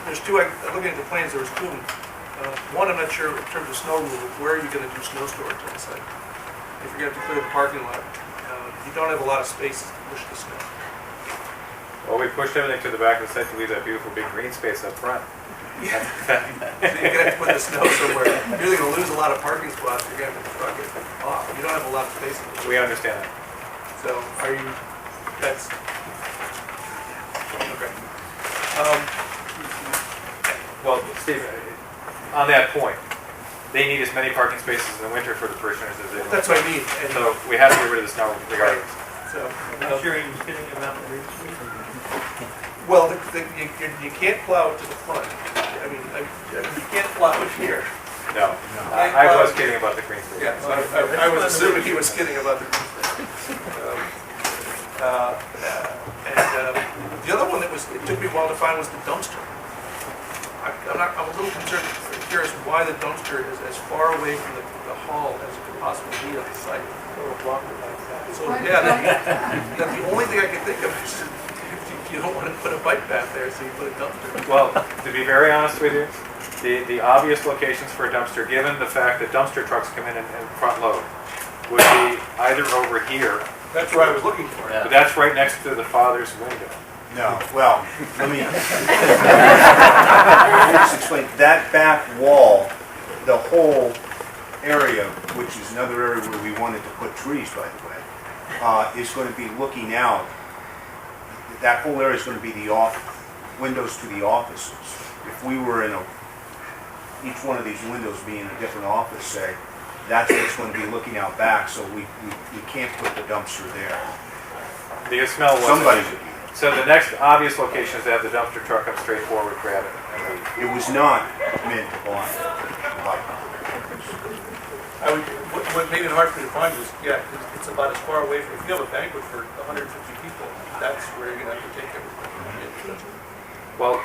there's 2, looking at the plans, there was 2. One, I'm not sure in terms of snow removal, where are you going to do snow storage on the site? If you're going to have to clear the parking lot, you don't have a lot of space to push the snow. Well, we pushed everything to the back of the site to leave that beautiful big green space up front. Yeah. So you're going to have to put the snow somewhere. You're either going to lose a lot of parking spots, or you're going to have to truck it off. You don't have a lot of space. We understand that. So are you, that's, okay. Well, Steve, on that point, they need as many parking spaces in the winter for the parishioners as they do. That's what I mean. And So we have to get rid of the snow regardless. so, I'm not sure he was getting about the Green Street. well, you can't plow it to the front. I mean, you can't plow it here. No, I was kidding about the green space. Yeah, so I was assuming he was kidding about the green space. The other one that it took me a while to find was the dumpster. I'm a little concerned, curious why the dumpster is as far away from the hall as it could possibly be on the site. So, yeah, that's the only thing I can think of is you don't want to put a bike path there, so you put a dumpster. Well, to be very honest with you, the obvious locations for a dumpster, given the fact that dumpster trucks come in and front load, would be either over here, That's what I was looking for. but that's right next to the father's window. No, well, let me just explain. That back wall, the whole area, which is another area where we wanted to put trees, by the way, is going to be looking out. That whole area is going to be the windows to the offices. If we were in each one of these windows being a different office, say, that's what's going to be looking out back, so we can't put the dumpster there. The smell was Somebody. So the next obvious location is to have the dumpster truck come straight forward, grab it, and leave. It was not meant to blind. What made it hard for me to find was, yeah, it's about as far away from, if you have a banquet for 150 people, that's where you're gonna have to take everything. Well,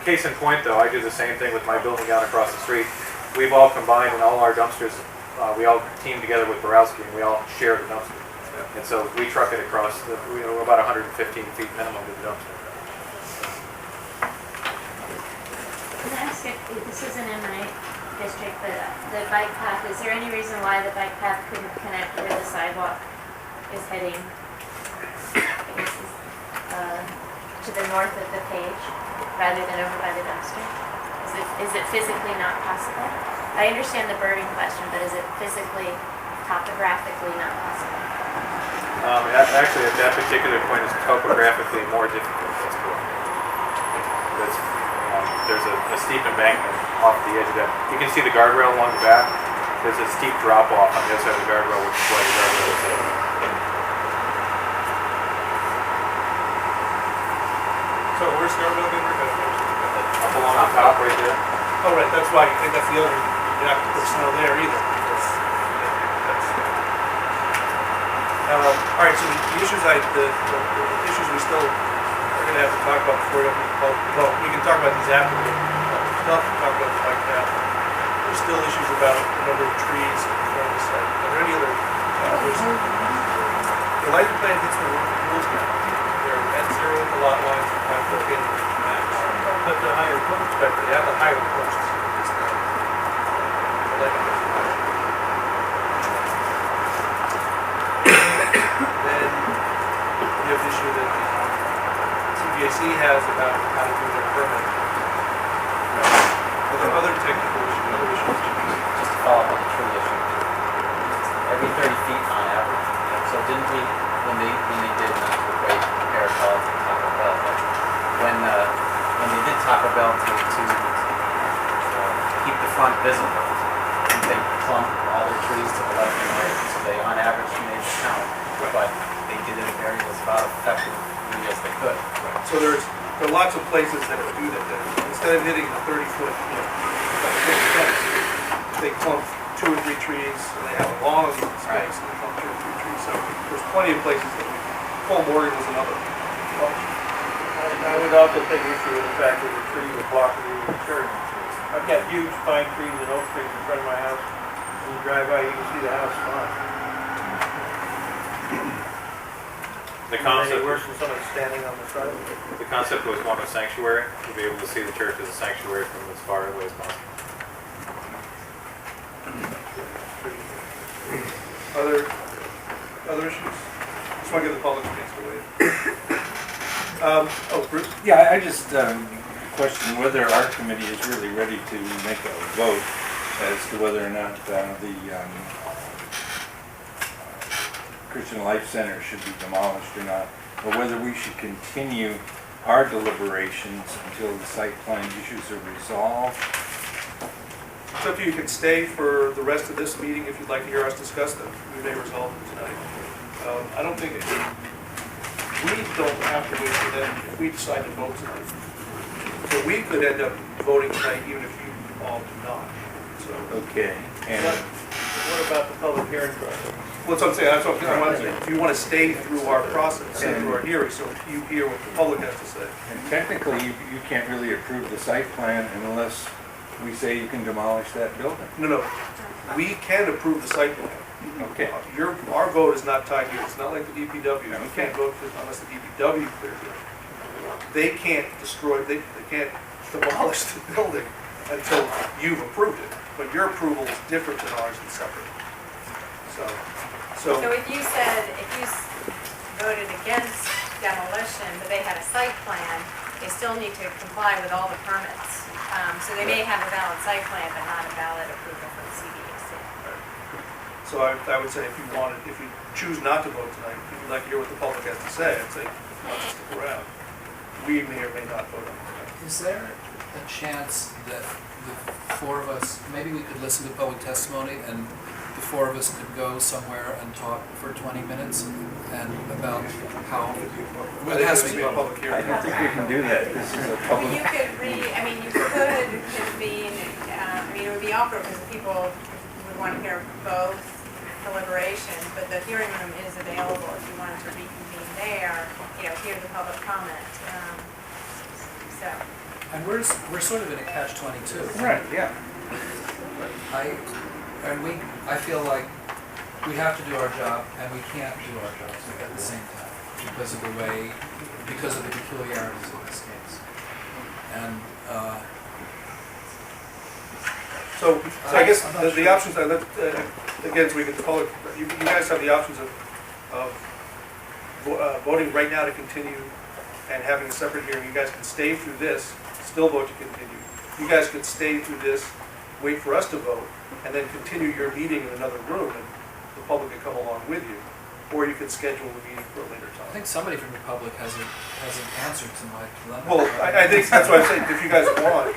case in point though, I do the same thing with my building down across the street. We've all combined in all our dumpsters, we all team together with Borowski and we all share the dumpster. And so we truck it across, we're about 115 feet minimum to the dumpster. Can I ask if this isn't in my district, but the bike path, is there any reason why the bike path couldn't connect where the sidewalk is heading? I guess to the north of the page, rather than over by the dumpster? Is it physically not possible? I understand the birding question, but is it physically, topographically not possible? Actually, at that particular point, it's topographically more difficult. That's correct. There's a steep embankment off the edge of that. You can see the guardrail along the back. There's a steep drop off on the other side of the guardrail, which is why the guardrail is there. So where's the guardrail being removed? Up along the top right there. Oh, right, that's why, I think that's the other reason. You don't have to put snow there either. All right, so the issues the issues we still are gonna have to talk about before we open the public, well, we can talk about these after we talk about the bike path. There's still issues about the number of trees in front of the site. Are there any other, the lighting plan hits the rules now. They're at 0 at the lot lines, 5 foot in max. But the higher posts, but they have the higher posts. It's the lighting plan. Then you have the issue that the CPAC has about how to do their permit. Are there other technical issues, other issues? Just to follow up on the tree issue, every 30 feet on average. So didn't we, when they did not to equate Parish Hall to Taco Bell, but when they did Taco Bell to keep the front visible, they clumped all their trees to the left and right, so they on average made the count, but they did it in areas about effectively as they could. So there are lots of places that do that. Instead of hitting the 30-foot, fence, they clump 2 or 3 trees, and they have a long space, and they clump 2 or 3 trees. So there's plenty of places that we, Paul Morgan was another. I would also take issue with the fact that the tree was blocking the turn. I've got huge pine trees and oak trees in front of my house. When you drive by, you can see the house fine. The Any concept, worse than someone standing on the side. the concept was one of sanctuary, to be able to see the church as a sanctuary from as far away as possible. Other issues? Just want to give the public a chance to wait. Bruce? Yeah, I just question whether our committee is really ready to make a vote as to whether or not the Christian Life Center should be demolished or not, or whether we should continue our deliberations until the site plan issues are resolved. It's up to you. You can stay for the rest of this meeting if you'd like to hear us discuss them. We may resolve them tonight. I don't think we don't have to wait for them if we decide to vote tonight. So we could end up voting tonight even if you all do not. So, Okay, and What about the public hearing process? what's I'm saying, that's what I want to say. If you want to stay through our process, stay through our hearing, so you hear what the public has to say. and technically, you can't really approve the site plan unless we say you can demolish that building. No, we can approve the site plan. Okay. Our vote is not tied here. It's not like the DPW. We can't vote unless the DPW clears it. They can't destroy, they can't demolish the building until you've approved it. But your approval is different than ours and separate. So So if you voted against demolition, but they had a site plan, they still need to comply with all the permits. So they may have a valid site plan, but not a valid approval from the CDC. So I would say if you choose not to vote tonight, if you'd like to hear what the public has to say, I'd say, let's stick around. We may or may not vote on it. Is there a chance that the four of us, maybe we could listen to public testimony and the four of us could go somewhere and talk for 20 minutes and about how, well, it has to be a public hearing. I don't think we can do that. This is a Well, public. you could you could convene, it would be awkward because people would want to hear both deliberations, but the hearing room is available if you wanted to reconvene there, hear the public comment. So, and we're sort of in a catch-22. Right, yeah. I feel like we have to do our job and we can't do our jobs at the same time because of the peculiarities of this case. And So I guess the options are, again, so we get the public, you guys have the options of voting right now to continue and having a separate hearing. You guys can stay through this, still vote to continue. You guys could stay through this, wait for us to vote, and then continue your meeting in another room, and the public could come along with you. Or you could schedule the meeting for a later I time. think somebody from the public has an answer to my dilemma. Well, I think that's what I'm saying, if you guys want.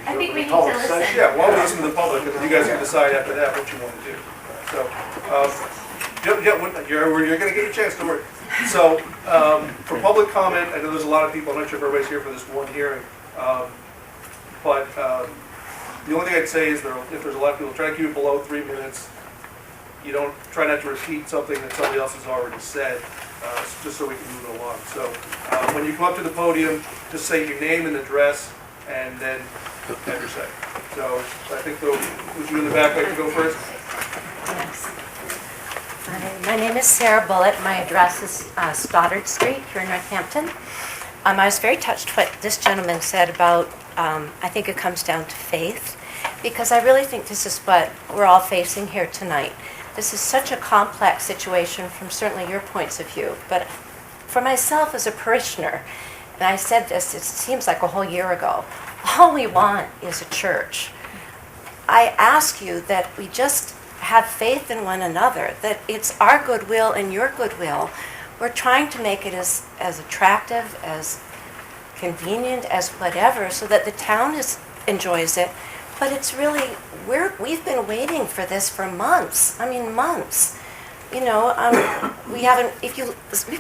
I think we need to listen. Yeah, well, we'll listen to the public, and then you guys can decide after that what you want to do. So, you're gonna get your chance to work. So, for public comment, I know there's a lot of people, I'm not sure if everybody's here for this one hearing, but the only thing I'd say is if there's a lot of people, try to keep it below 3 minutes. You don't, try not to repeat something that somebody else has already said, just so we can move it along. So, when you come up to the podium, just say your name and address, and then have your say. So, I think, would you in the back like to go first? Yes. My name is Sarah Bullitt. My address is Stoddard Street here in Northampton. I was very touched what this gentleman said about, I think it comes down to faith, because I really think this is what we're all facing here tonight. This is such a complex situation from certainly your points of view, but for myself as a parishioner, and I said this, it seems like a whole year ago, all we want is a church. I ask you that we just have faith in one another, that it's our goodwill and your goodwill. We're trying to make it as attractive, as convenient, as whatever, so that the town enjoys it. But it's really, we've been waiting for this for months. I mean, months. We've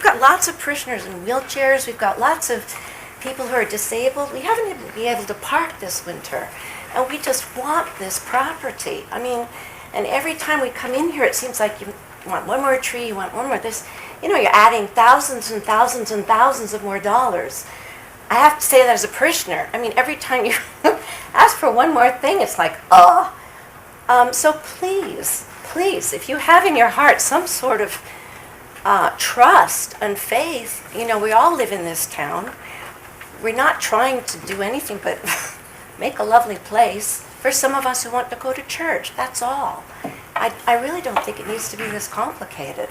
got lots of parishioners in wheelchairs. We've got lots of people who are disabled. We haven't even been able to park this winter. And we just want this property. I mean, and every time we come in here, it seems like you want one more tree, you want one more this. You're adding thousands and thousands and thousands of more dollars. I have to say that as a parishioner. I mean, every time you ask for one more thing, it's like, oh. So please, if you have in your heart some sort of trust and faith, we all live in this town. We're not trying to do anything but make a lovely place for some of us who want to go to church. That's all. I really don't think it needs to be this complicated.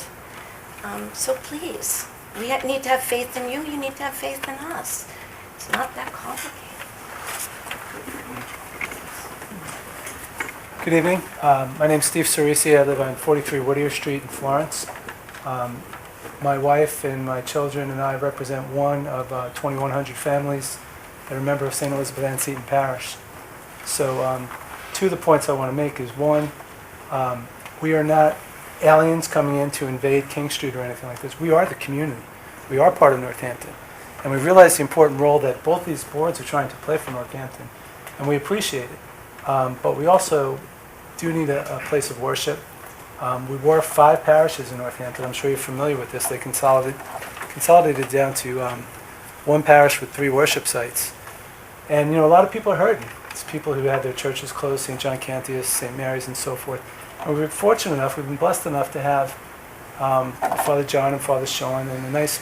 So please, we need to have faith in you. You need to have faith in us. It's not that complicated. Good evening. My name's Steve Cerisi. I live on 43 Whittier Street in Florence. My wife and my children and I represent one of 2,100 families that are a member of St. Elizabeth and Seton Parish. So two of the points I want to make is, one, we are not aliens coming in to invade King Street or anything like this. We are the community. We are part of Northampton. And we realize the important role that both these boards are trying to play for Northampton. And we appreciate it. But we also do need a place of worship. We were 5 parishes in Northampton. I'm sure you're familiar with this. They consolidated down to 1 parish with 3 worship sites. And, you know, a lot of people are hurting. It's people who had their churches closed, St. John Cantius, St. Mary's, and so forth. And we've been fortunate enough, we've been blessed enough to have Father John and Father Sean and a nice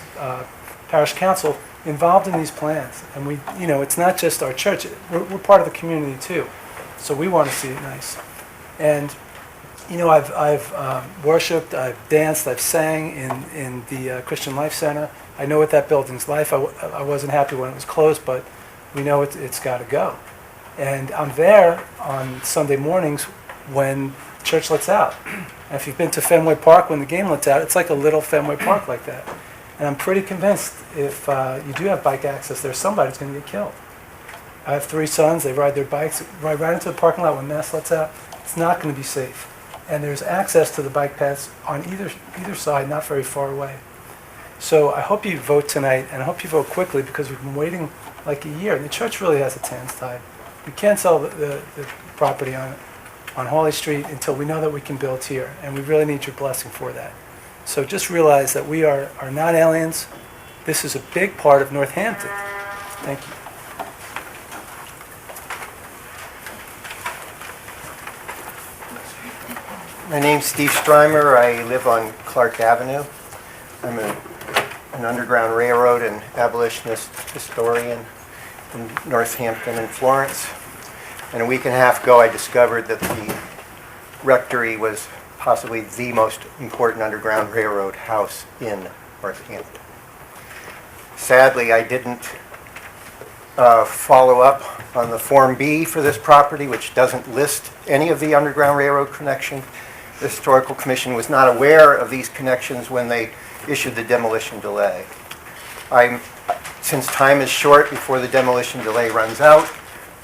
parish council involved in these plans. And we, you know, it's not just our church. We're part of the community too. So we want to see it nice. And, you know, I've worshipped, I've danced, I've sang in the Christian Life Center. I know what that building's like. I wasn't happy when it was closed, but we know it's got to go. And I'm there on Sunday mornings when church lets out. And if you've been to Fenway Park when the game lets out, it's like a little Fenway Park like that. And I'm pretty convinced if you do have bike access there, somebody's going to get killed. I have 3 sons. They ride their bikes right into the parking lot when Mass lets out. It's not going to be safe. And there's access to the bike paths on either side, not very far away. So I hope you vote tonight, and I hope you vote quickly because we've been waiting like a year. And the church really has its hands tied. We can't sell the property on Hawley Street until we know that we can build here. And we really need your blessing for that. So just realize that we are not aliens. This is a big part of Northampton. Thank you. My name's Steve Strymer. I live on Clark Avenue. I'm an Underground Railroad and abolitionist historian in Northampton and Florence. And a week and a half ago, I discovered that the rectory was possibly the most important Underground Railroad house in Northampton. Sadly, I didn't follow up on the Form B for this property, which doesn't list any of the Underground Railroad connection. The Historical Commission was not aware of these connections when they issued the demolition delay. Since time is short before the demolition delay runs out,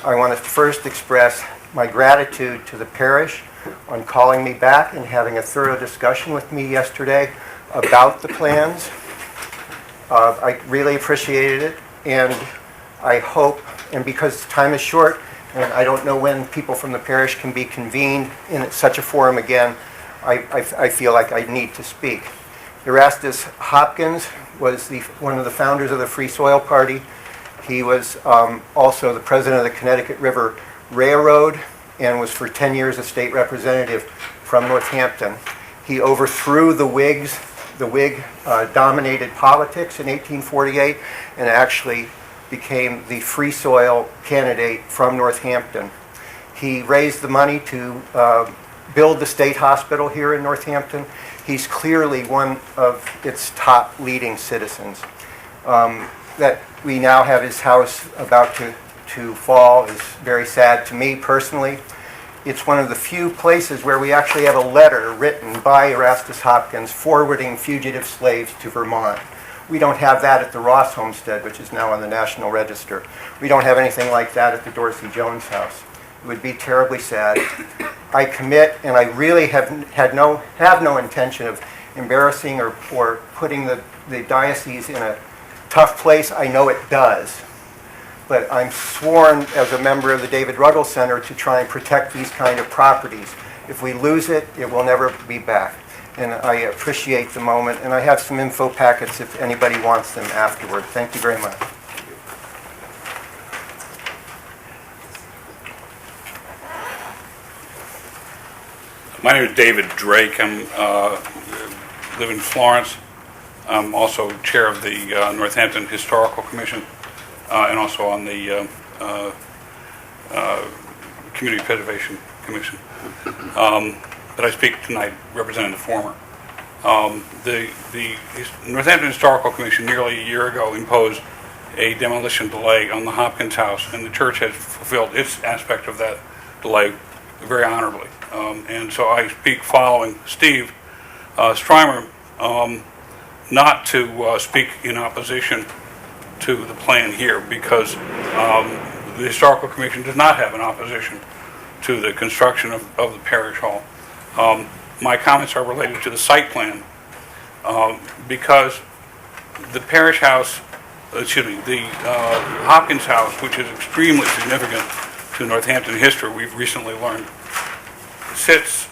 I want to first express my gratitude to the parish on calling me back and having a thorough discussion with me yesterday about the plans. I really appreciated it, and I hope, and because time is short, and I don't know when people from the parish can be convened in such a forum again, I feel like I need to speak. Erastus Hopkins was one of the founders of the Free Soil Party. He was also the president of the Connecticut River Railroad and was for 10 years a state representative from Northampton. He overthrew the Whigs, the Whig-dominated politics in 1848, and actually became the Free Soil candidate from Northampton. He raised the money to build the state hospital here in Northampton. He's clearly one of its top leading citizens. That we now have his house about to fall is very sad to me personally. It's one of the few places where we actually have a letter written by Erastus Hopkins forwarding fugitive slaves to Vermont. We don't have that at the Ross homestead, which is now on the National Register. We don't have anything like that at the Dorsey Jones house. It would be terribly sad. I commit, and I really have no intention of embarrassing or putting the diocese in a tough place. I know it does. But I'm sworn as a member of the David Ruggles Center to try and protect these kind of properties. If we lose it, it will never be back. And I appreciate the moment, and I have some info packets if anybody wants them afterward. Thank you very much. My name is David Drake. I live in Florence. I'm also chair of the Northampton Historical Commission and also on the Community Preservation Commission. But I speak tonight representing the former. The Northampton Historical Commission nearly a year ago imposed a demolition delay on the Hopkins house, and the church has fulfilled its aspect of that delay very honorably. And so I speak following Steve Strymer, not to speak in opposition to the plan here, because the Historical Commission does not have an opposition to the construction of the parish hall. My comments are related to the site plan, because the parish house, the Hopkins house, which is extremely significant to Northampton history, we've recently learned, sits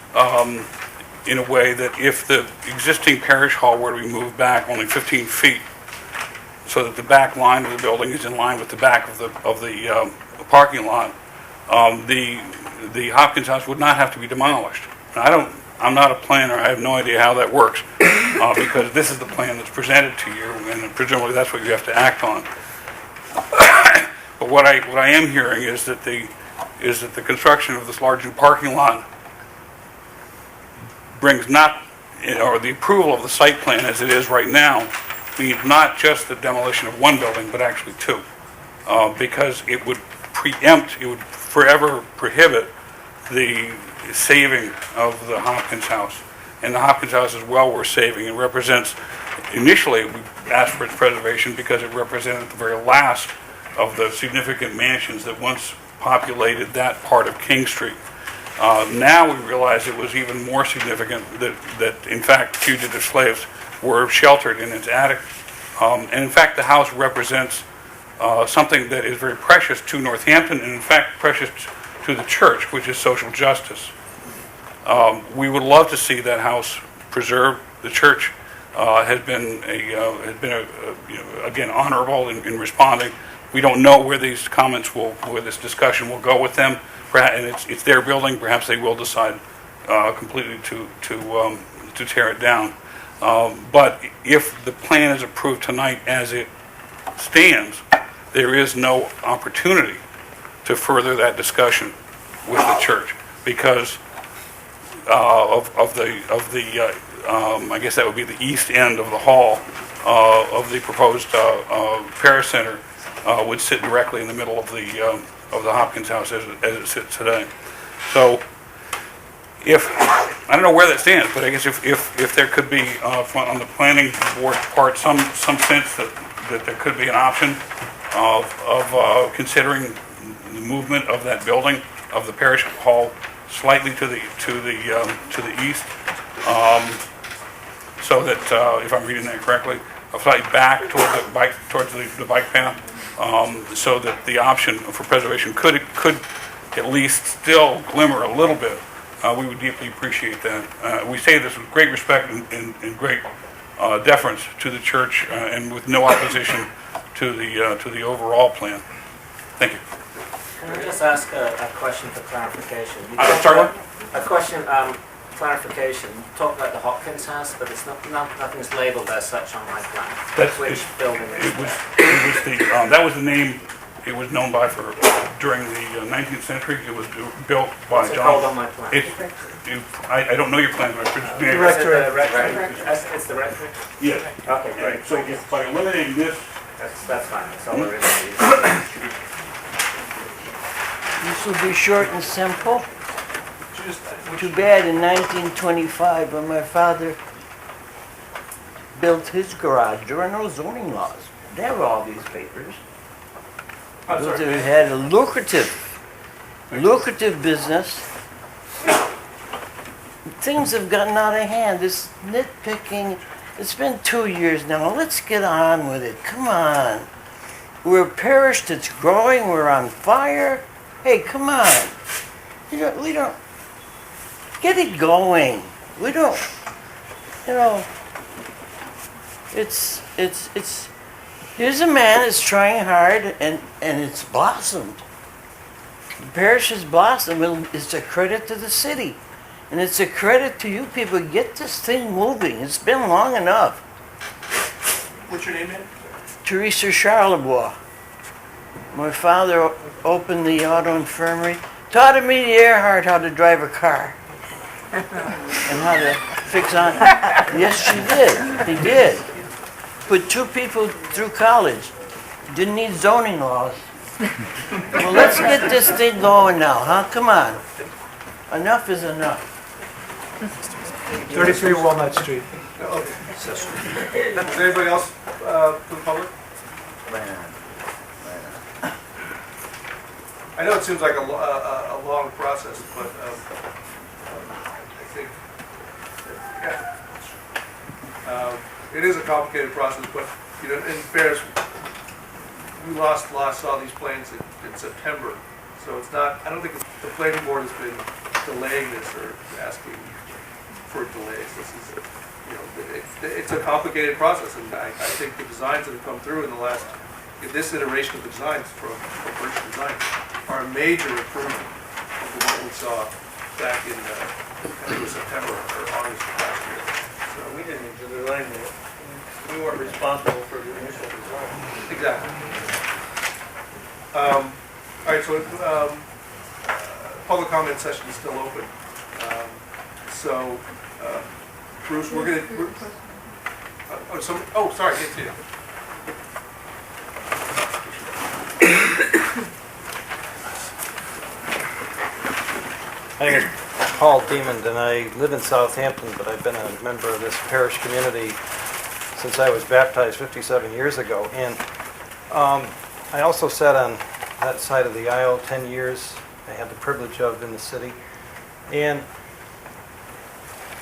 in a way that if the existing parish hall were to be moved back only 15 feet, so that the back line of the building is in line with the back of the parking lot, the Hopkins house would not have to be demolished. Now, I'm not a planner. I have no idea how that works, because this is the plan that's presented to you, and presumably that's what you have to act on. But what I am hearing is that the construction of this large new parking lot brings not, or the approval of the site plan as it is right now, means not just the demolition of one building, but actually two, because it would preempt, it would forever prohibit the saving of the Hopkins house. And the Hopkins house is well worth saving. It represents, initially we asked for its preservation because it represented the very last of the significant mansions that once populated that part of King Street. Now we realize it was even more significant that in fact fugitive slaves were sheltered in its attic. And in fact the house represents something that is very precious to Northampton, and in fact precious to the church, which is social justice. We would love to see that house preserved. The church has been again honorable in responding. We don't know where these comments where this discussion will go with them, and it's their building. Perhaps they will decide completely to tear it down. But if the plan is approved tonight as it stands, there is no opportunity to further that discussion with the church because of the I guess that would be the east end of the hall of the proposed Parish Center would sit directly in the middle of the Hopkins house as it sits today. So I don't know where that stands, but I guess if there could be on the planning board part some sense that there could be an option of considering the movement of that building of the parish hall slightly to the east, so that if I'm reading that correctly, a slight back towards the bike path, so that the option for preservation could at least still glimmer a little bit. We would deeply appreciate that. We say this with great respect and great deference to the church, and with no opposition to the overall plan. Thank you. Can I just ask a question for clarification? Sorry? A question, clarification. You talked about the Hopkins house, but it's nothing's labeled as such on my plan. Which building is that? That was the name it was known by during the 19th century. It was built by What's it John. called on my plan? I don't know your plan, but It's the rectory? Yes. Okay, great. So by eliminating this, that's fine. That's all there is. This will be short and simple. Too bad in 1925 when my father built his garage, there were no zoning laws. There were all these papers. Because it had a lucrative business. Things have gotten out of hand. This nitpicking, it's been 2 years now. Let's get on with it. Come on. We're a parish that's growing. We're on fire. Hey, come on. We don't get it going. We don't, it's, here's a man that's trying hard and it's blossomed. The parish has blossomed. It's a credit to the city. And it's a credit to you people. Get this thing moving. It's been long enough. What's your name, man? Teresa Charlebois. My father opened the auto infirmary, taught Amelia Earhart how to drive a car and how to fix on. Yes, she did. He did. Put 2 people through college. Didn't need zoning laws. Well, let's get this thing going now, huh? Come on. Enough is enough. 33 Walnut Street. Is anybody else from the public? I know it seems like a long process, but I think it is a complicated process. But in fairness, we last saw these plans in September So it's not, I don't think the planning board has been delaying this or asking for delays. This is, you know, it's a complicated process, and I think the designs that have come through in the last, this iteration of the designs from Parish Design are a major improvement over what we saw back in, I think it was September or August of last year. So we didn't need to design it. We weren't responsible for the initial design. Exactly. All right, so public comment session is still open. So, Bruce, we're going to... sorry, get to you. My name is Paul Demond, and I live in Southampton, but I've been a member of this parish community since I was baptized 57 years ago. And I also sat on that side of the aisle 10 years. I had the privilege of in the city. And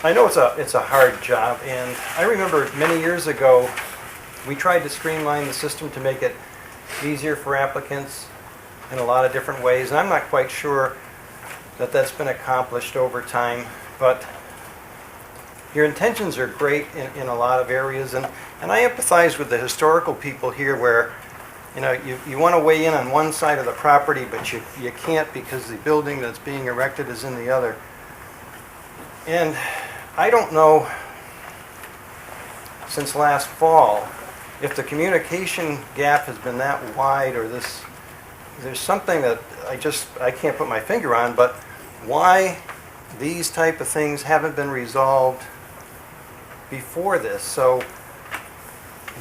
I know it's a hard job, and I remember many years ago, we tried to streamline the system to make it easier for applicants in a lot of different ways. And I'm not quite sure that that's been accomplished over time, but your intentions are great in a lot of areas, and I empathize with the historical people here where, you know, you want to weigh in on one side of the property, but you can't because the building that's being erected is in the other. And I don't know, since last fall, if the communication gap has been that wide, or there's something that I can't put my finger on, but why these type of things haven't been resolved before this. So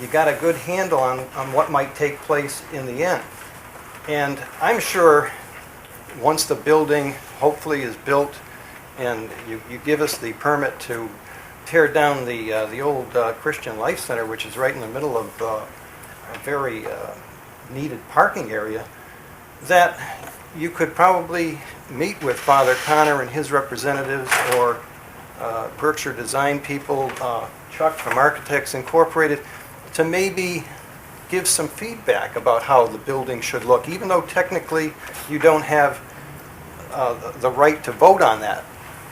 you got a good handle on what might take place in the end. And I'm sure once the building hopefully is built and you give us the permit to tear down the old Christian Life Center, which is right in the middle of a very needed parking area, that you could probably meet with Father Connor and his representatives, or Berkshire Design people, Chuck from Architects Incorporated, to maybe give some feedback about how the building should look, even though technically you don't have the right to vote on that.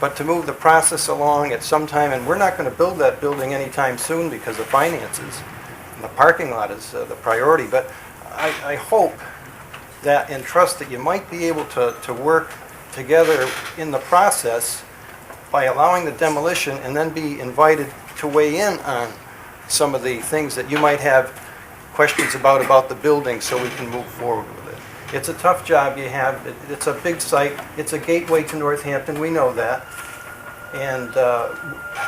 But to move the process along at some time, and we're not going to build that building anytime soon because of finances. And the parking lot is the priority. But I hope that and trust that you might be able to work together in the process by allowing the demolition, and then be invited to weigh in on some of the things that you might have questions about the building, so we can move forward with it. It's a tough job you have. It's a big site. It's a gateway to Northampton. We know that. And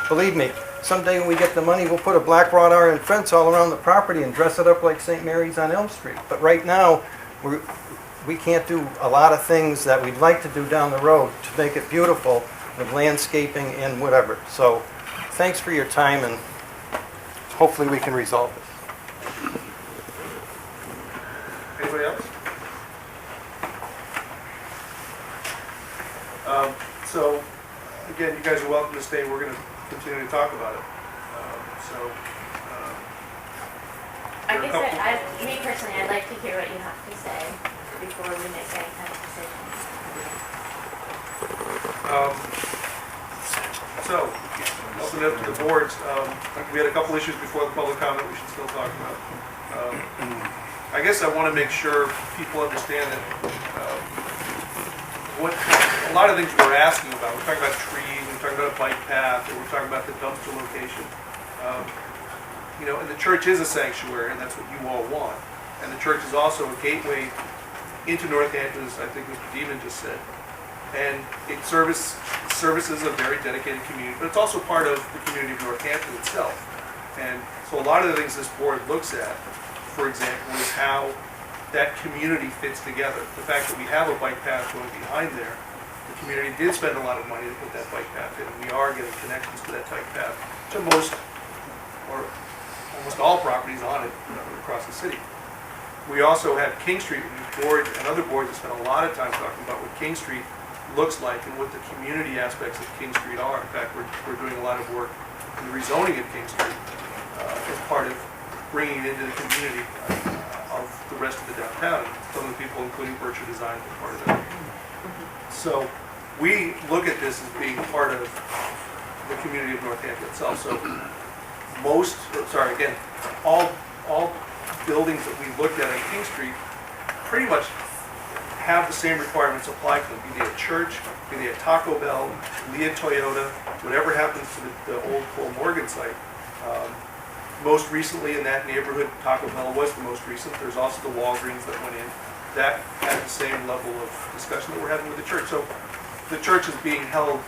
believe me, someday when we get the money, we'll put a black wrought iron fence all around the property and dress it up like St. Mary's on Elm Street. But right now, we can't do a lot of things that we'd like to do down the road to make it beautiful with landscaping and whatever. So thanks for your time, and hopefully we can resolve this. Anybody else? So, again, you guys are welcome to stay. We're going to continue to talk about it. I guess me personally, I'd like to hear what you have to say before we make any kind of decision. So, open it up to the boards. We had a couple issues before the public comment we should still talk about. I guess I want to make sure people understand that what a lot of things we're asking about. We're talking about trees, we're talking about a bike path, and we're talking about the dumpster location. You know, and the church is a sanctuary, and that's what you all want. And the church is also a gateway into Northampton, as I think Mr. Demon just said. And it services a very dedicated community, but it's also part of the community of Northampton itself. And so a lot of the things this board looks at, for example, is how that community fits together. The fact that we have a bike path going behind there, the community did spend a lot of money to put that bike path in, and we are getting connections to that bike path to most, or almost all properties on it across the city. We also have King Street, and the board and other boards have spent a lot of time talking about what King Street looks like and what the community aspects of King Street are. In fact, we're doing a lot of work in the rezoning of King Street as part of bringing it into the community of the rest of the downtown. Some of the people, including Berkshire Design, were part of that. So we look at this as being part of the community of Northampton itself. So all buildings that we looked at on King Street pretty much have the same requirements applied to them, be they a church, be they a Taco Bell, be a Toyota, whatever happens to the old Cole Morgan site. Most recently in that neighborhood, Taco Bell was the most recent. There's also the Walgreens that went in. That had the same level of discussion that we're having with the church. So the church is being held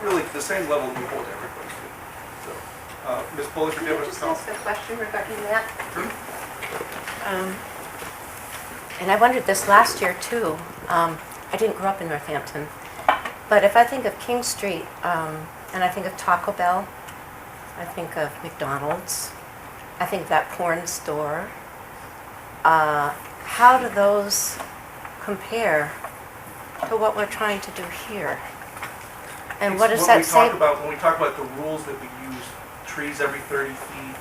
really to the same level we hold everybody to. So, Ms. Polish, do you have a Just comment? ask a question regarding that. And I wondered this last year too. I didn't grow up in Northampton, but if I think of King Street and I think of Taco Bell, I think of McDonald's, I think that porn store. How do those compare to what we're trying to do here? And what does that say? When we talk about the rules that we use, trees every 30 feet,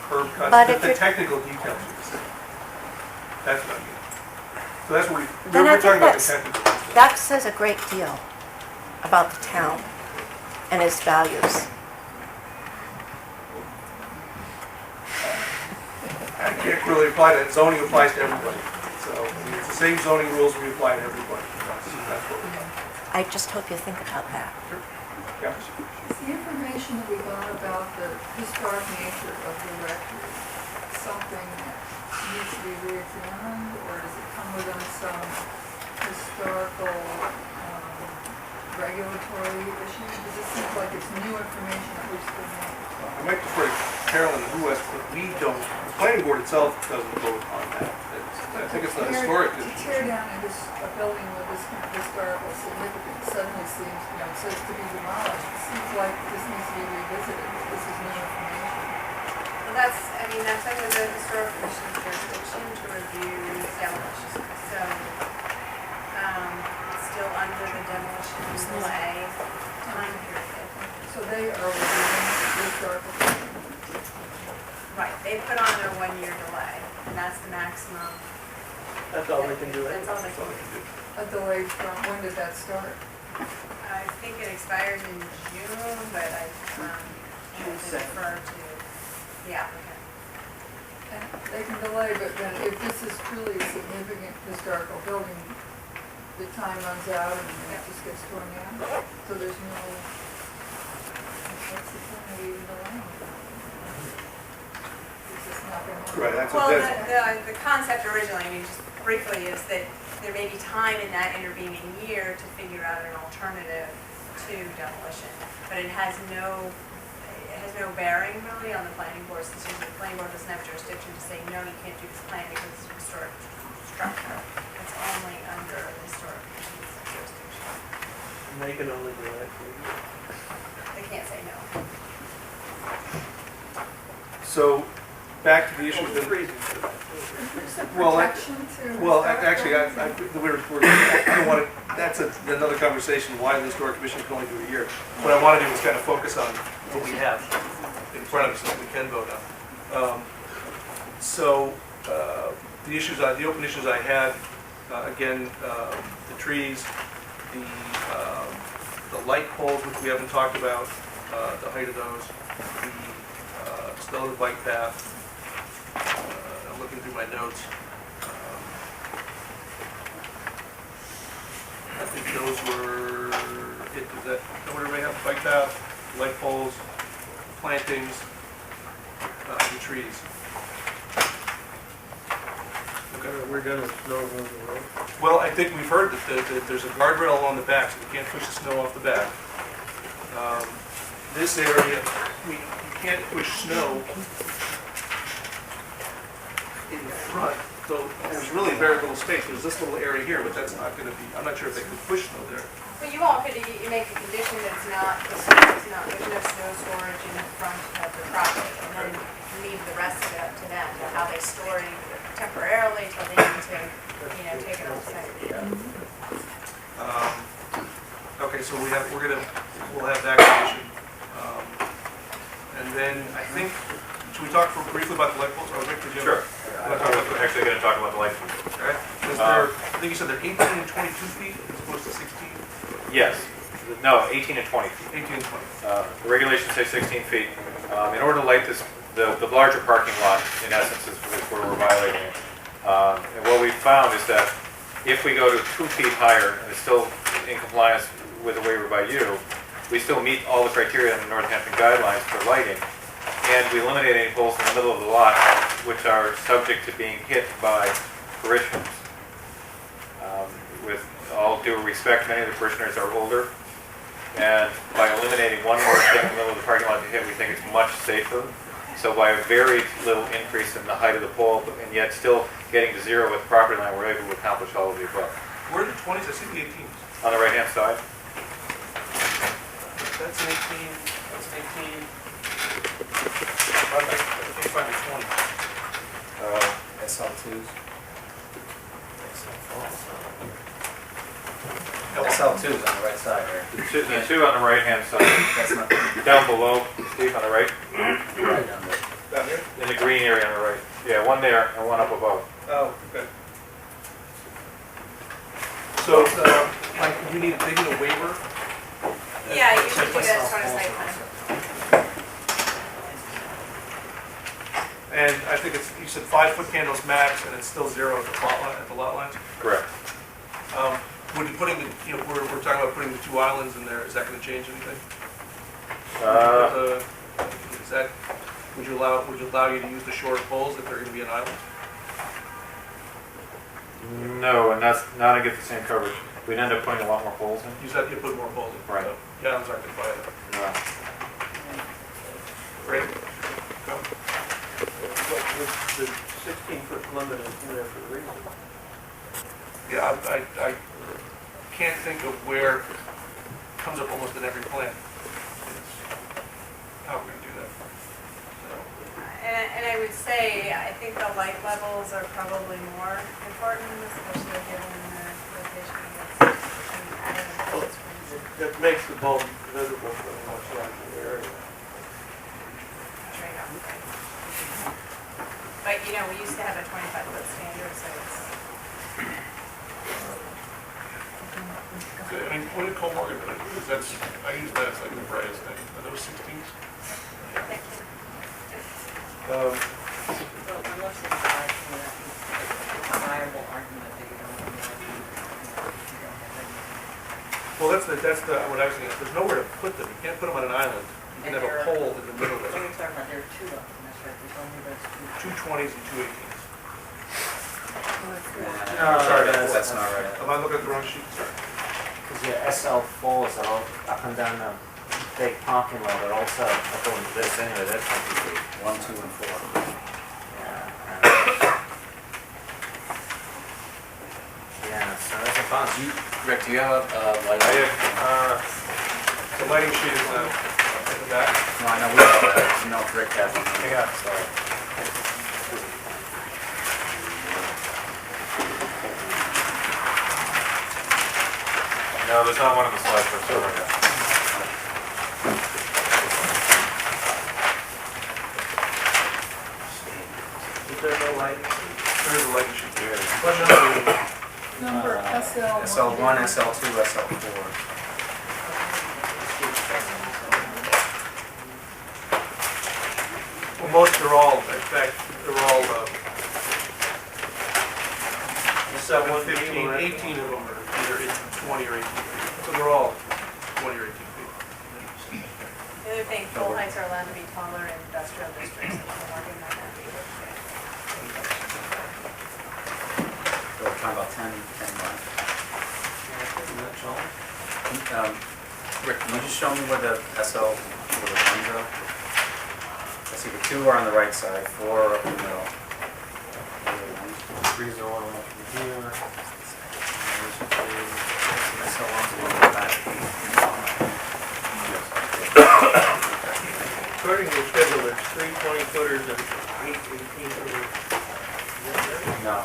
curb cuts, But the technical details are the same. That's what I mean. So that's what Then I we're talking think about the technical details. that says a great deal about the town and its values. I can't really apply that. Zoning applies to everybody. So it's the same zoning rules we apply to everybody. That's what we're talking about. I just hope you think about that. Yeah. Is the information that we got about the historic nature of the rectory something that needs to be re-examined, or does it come within some historical regulatory issue? Because it seems like it's new information that we've been made. I might defer to Carolyn and West, but we don't, the planning board itself doesn't vote on that. I think it's the historic. To tear down a building with this kind of historical significance suddenly seems, it says to be demolished. It seems like this needs to be revisited. This is new information. Well, that's under the historic commission's jurisdiction to review demolition. So, it's still under the demolition delay time period. So they are reviewing the historical commission. Right, they put on their 1-year delay, and that's the maximum. That's all they can do. That's all they can do. A delay from, when did that start? I think it expires in June, but I defer to the applicant. And they can delay, but then if this is truly a significant historical building, the time runs out and then it just gets torn down. So there's no, what's the point of even delaying? It's just not going to Right, that's Well, what the concept originally, just briefly, is that there may be time in that intervening year to figure out an alternative to demolition, but it has no bearing really on the planning board's decision. The planning board doesn't have jurisdiction to say, no, you can't do this plan because it's a historic structure. It's only under the historic commission's jurisdiction. And they can only do that. They can't say no. So, back to the issue that. Well, actually, I don't want to, that's another conversation, why the historic commission can only do a year. What I want to do is kind of focus on what we have in front of us that we can vote on. The open issues I had, again, the trees, the light poles, which we haven't talked about, the height of those, the still the bike path. I'm looking through my notes. I think those were it. Is that what everybody have? Bike path, light poles, plantings, and trees. We're gonna snow on the road. Well, I think we've heard that there's a guardrail along the back, so we can't push the snow off the back. This area, you can't push snow in front, so there's really very little space. There's this little area here, but that's not going to be, I'm not sure if they can push snow there. But you all could, you make a condition that's not, there's no snow storage in the front of the property, and then leave the rest of it up to them, how they store it temporarily till they need to, take it outside. Okay, so we'll have that condition. And then I think, should we talk briefly about the light poles? Or Rick, did you have- Sure. I'm actually gonna talk about the light features. Okay. Is there, I think you said they're 18 and 22 feet as opposed to 16? Yes, no, 18 and 20 feet. 18 and 20. The regulations say 16 feet. In order to light this, the larger parking lot, in essence, is where we're violating it. And what we've found is that if we go to 2 feet higher, and it's still in compliance with the waiver by you, we still meet all the criteria in the Northampton guidelines for lighting, and we eliminate any poles in the middle of the lot, which are subject to being hit by parishioners. With all due respect, many of the parishioners are older, and by eliminating one more thing in the middle of the parking lot to hit, we think it's much safer. So by a very little increase in the height of the pole, and yet still getting to zero with the property line, we're able to accomplish all of the above. Where are the 20s? I see the 18s. On the right-hand side, That's an 18, that's an 18. I can't find the 20. SL2s. No. SL2s on the right side here. the two on the right-hand side, That's not down below, Steve, on the right, right on there. Down here? in the green area on the right. Yeah, one there and one up above. Oh, okay. So, Mike, they need a waiver? Yeah, you should do that as part of site plan. And I think it's, you said 5-foot candles max, and it's still 0 at the lot lines? Correct. Would you putting the, you know, we're talking about putting the 2 islands in there, is that gonna change anything? Is that, would you allow you to use the shorter poles if they're gonna be an island? No, and that's not to get the same coverage. We'd end up putting a lot more poles in. You said you put more poles in. Right. So the islands aren't gonna buy that. No. Great. Go. The 16-foot limit is in there for a reason. Yeah, I can't think of where it comes up almost in every plan. It's how we're gonna do that. So, And I would say, I think the light levels are probably more important, especially given the location of this. That makes the bulb visible for a much larger area. But, you know, we used to have a 25-foot standard, so it's. I mean, what did Cole Morgan do? Because that's, I use that as like the brightest thing. Are those 16s? Well, that's what I was thinking. There's nowhere to put them. You can't put them on an island. You can have a pole in the middle of it. There are 2 of them, that's right, there's only those 2. 2 20s and 2 18s. Sorry, that's not right. Am I looking at the wrong sheet? Sorry. Because your SL4s are all up and down a big parking lot, they're also, according to this anyway, they're 20 feet. 1, 2, and 4. Yeah, so there's a bunch. Rick, do you have a light? I have, the lighting sheet is at the back. No, I know we have that. No, Rick has one. Hang on. Sorry. No, there's not one on the slide for silver. Is there no lighting? There is a lighting sheet there. Number SL1. SL1, SL2, SL4. Well, most are all, in fact, they're all, 7, 15, 18 of them are either 20 or 18 feet. So they're all 20 or 18 feet. The other thing, pole heights are allowed to be taller in industrial districts, and we're working on that. So we're talking about 10 left. Rick, can you just show me where the SL, where the ones are? I see the 2 are on the right side, 4 are up in the middle. 3's the one from here. According to the schedule, there's 3 20-footers and 8 18-footers. No,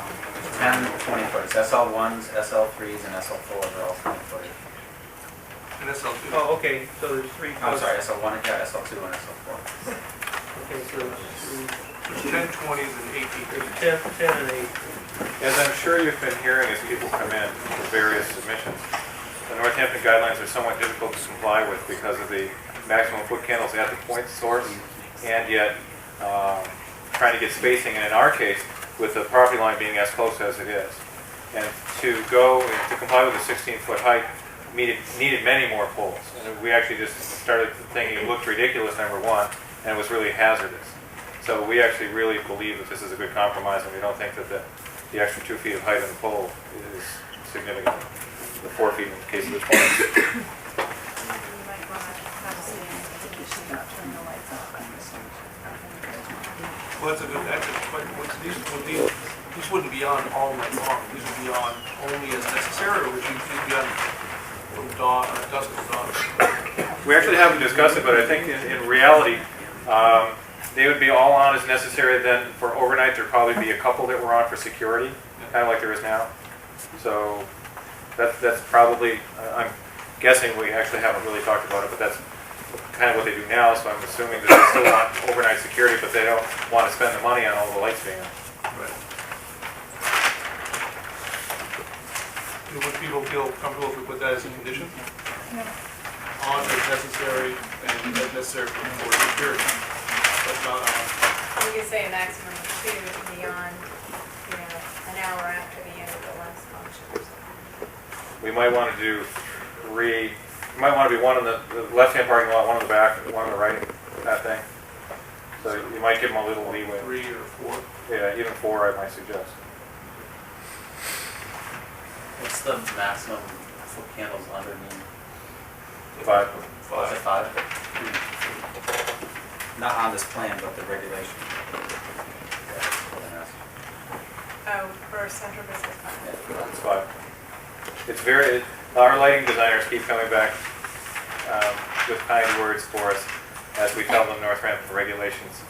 10 20-footers. SL1s, SL3s, and SL4s are all 20-footers. And SL2. Oh, okay, so there's 3. I'm sorry, SL1, yeah, SL2, and SL4. Okay, so there's 3. 10, 20s, and 18. There's 10 and 8. As I'm sure you've been hearing as people come in with various submissions, the Northampton guidelines are somewhat difficult to comply with because of the maximum foot candles at the point source, and yet trying to get spacing, and in our case, with the property line being as close as it is. And to comply with a 16-foot height needed many more poles. And we actually just started thinking it looked ridiculous, number one, and it was really hazardous. So we actually really believe that this is a good compromise, and we don't think that the extra 2 feet of height on the pole is significant. The 4 feet in the case of the 20. You might want to have some information about turning the lights off. Well, that's a good question. These wouldn't be on all night long. These would be on only as necessary, or would these be on from dawn or dusk till dawn? We actually haven't discussed it, but I think in reality, they would be all on as necessary. Then for overnight, there'd probably be a couple that were on for security, kind of like there is now. So that's probably, I'm guessing we actually haven't really talked about it, but that's kind of what they do now. So I'm assuming that they still want overnight security, but they don't want to spend the money on all the lights being on. Right. Would people feel comfortable if we put that as a condition? On as necessary and as necessary for security, but not on. We could say a maximum of 2 to be on, an hour after the end of the last function. We might want to do 3. You might want to be one in the left-hand parking lot, one in the back, one on the right, that thing. So you might give them a little leeway. 3 or 4. Yeah, even 4 I might suggest. What's the maximum foot candles underneath? 5. Was it 5? Not on this plan, but the regulation. Oh, for central business park. It's 5. It's very, our lighting designers keep coming back with kind words for us as we tell them Northampton regulations.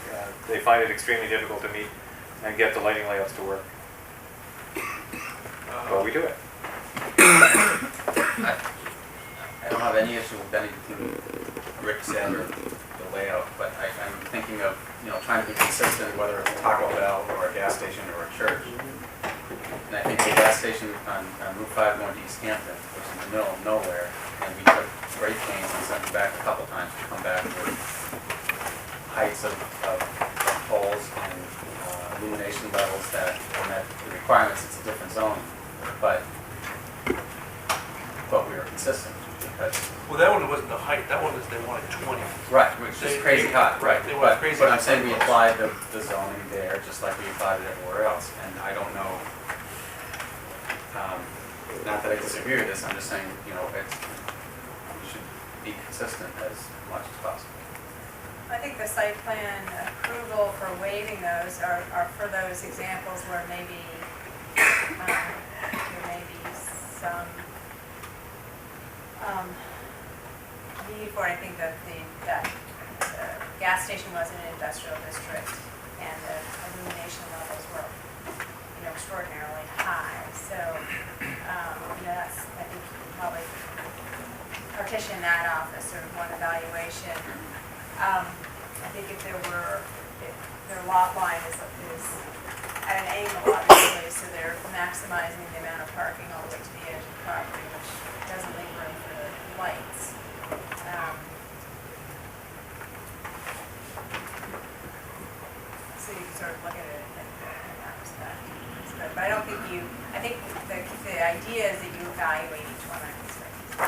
They find it extremely difficult to meet and get the lighting layouts to work. But we do it. I don't have any issue with anything Rick said or the layout, but I'm thinking of, trying to be consistent, whether it's a Taco Bell or a gas station or a church. And I think the gas station on Route 5 going to East Hampton, which is in the middle of nowhere, and we took great pains and sent them back a couple times to come back with heights of poles and illumination levels that met the requirements. It's a different zone, but we were consistent because. Well, that one wasn't the height. That one is they wanted 20. Right, which is crazy hot. Right, They wanted crazy. but I'm saying we applied the zoning there just like we applied it everywhere else, and I don't know. Not that I disagree with this. I'm just saying, we should be consistent as much as possible. I think the site plan approval for waiving those are for those examples where maybe there may be some need for it. I think that the gas station was in an industrial district and the illumination levels were extraordinarily high. So that's, I think you can probably partition that off as sort of one evaluation. I think if their lot line is at an angle, obviously, so they're maximizing the amount of parking all the way to the edge of the property, which doesn't leave room for the lights. So you can sort of look at it in that respect. But I don't think I think the idea is that you evaluate each one on its basis.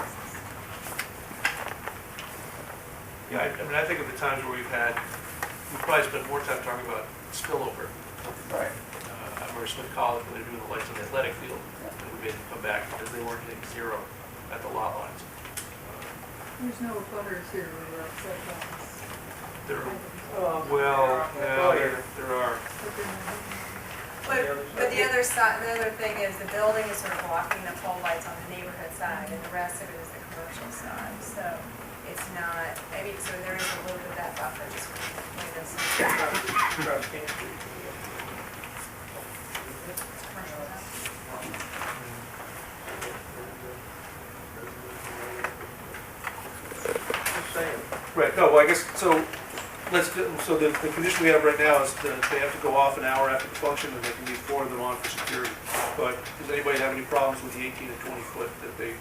Yeah, I think of the times where we've probably spent more time talking about spillover. Right. I remember Smith College when they were doing the lights on the athletic field, and we made them come back because they weren't hitting 0 at the lot lines. There's no butters here who are upset about this. There are. But the other side, the other thing is the building is sort of blocking the pole lights on the neighborhood side, and the rest of it is the commercial side. So it's not, maybe, so there is a little bit of that buffer just between this. Right, no, well, I guess, so So the condition we have right now is that they have to go off an hour after the function, and they can leave 4 of them on for security. But does anybody have any problems with the 18 and 20 foot that they,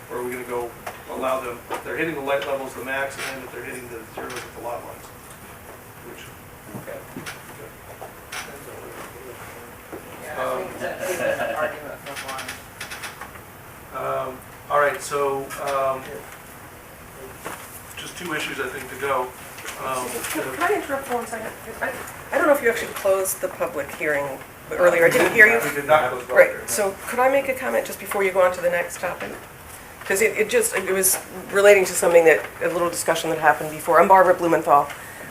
or are we gonna go allow them, if they're hitting the light levels, the max, and if they're hitting the zeros at the lot lines? Which, Okay. Yeah, I think that's an argument for one. All right, so, just 2 issues, I think, to go. Can I interrupt for 1 second? I don't know if you actually closed the public hearing earlier. I didn't hear you. We did not close the public Right, hearing. so could I make a comment just before you go on to the next topic? Because it was relating to something that, a little discussion that happened before. I'm Barbara Blumenthal.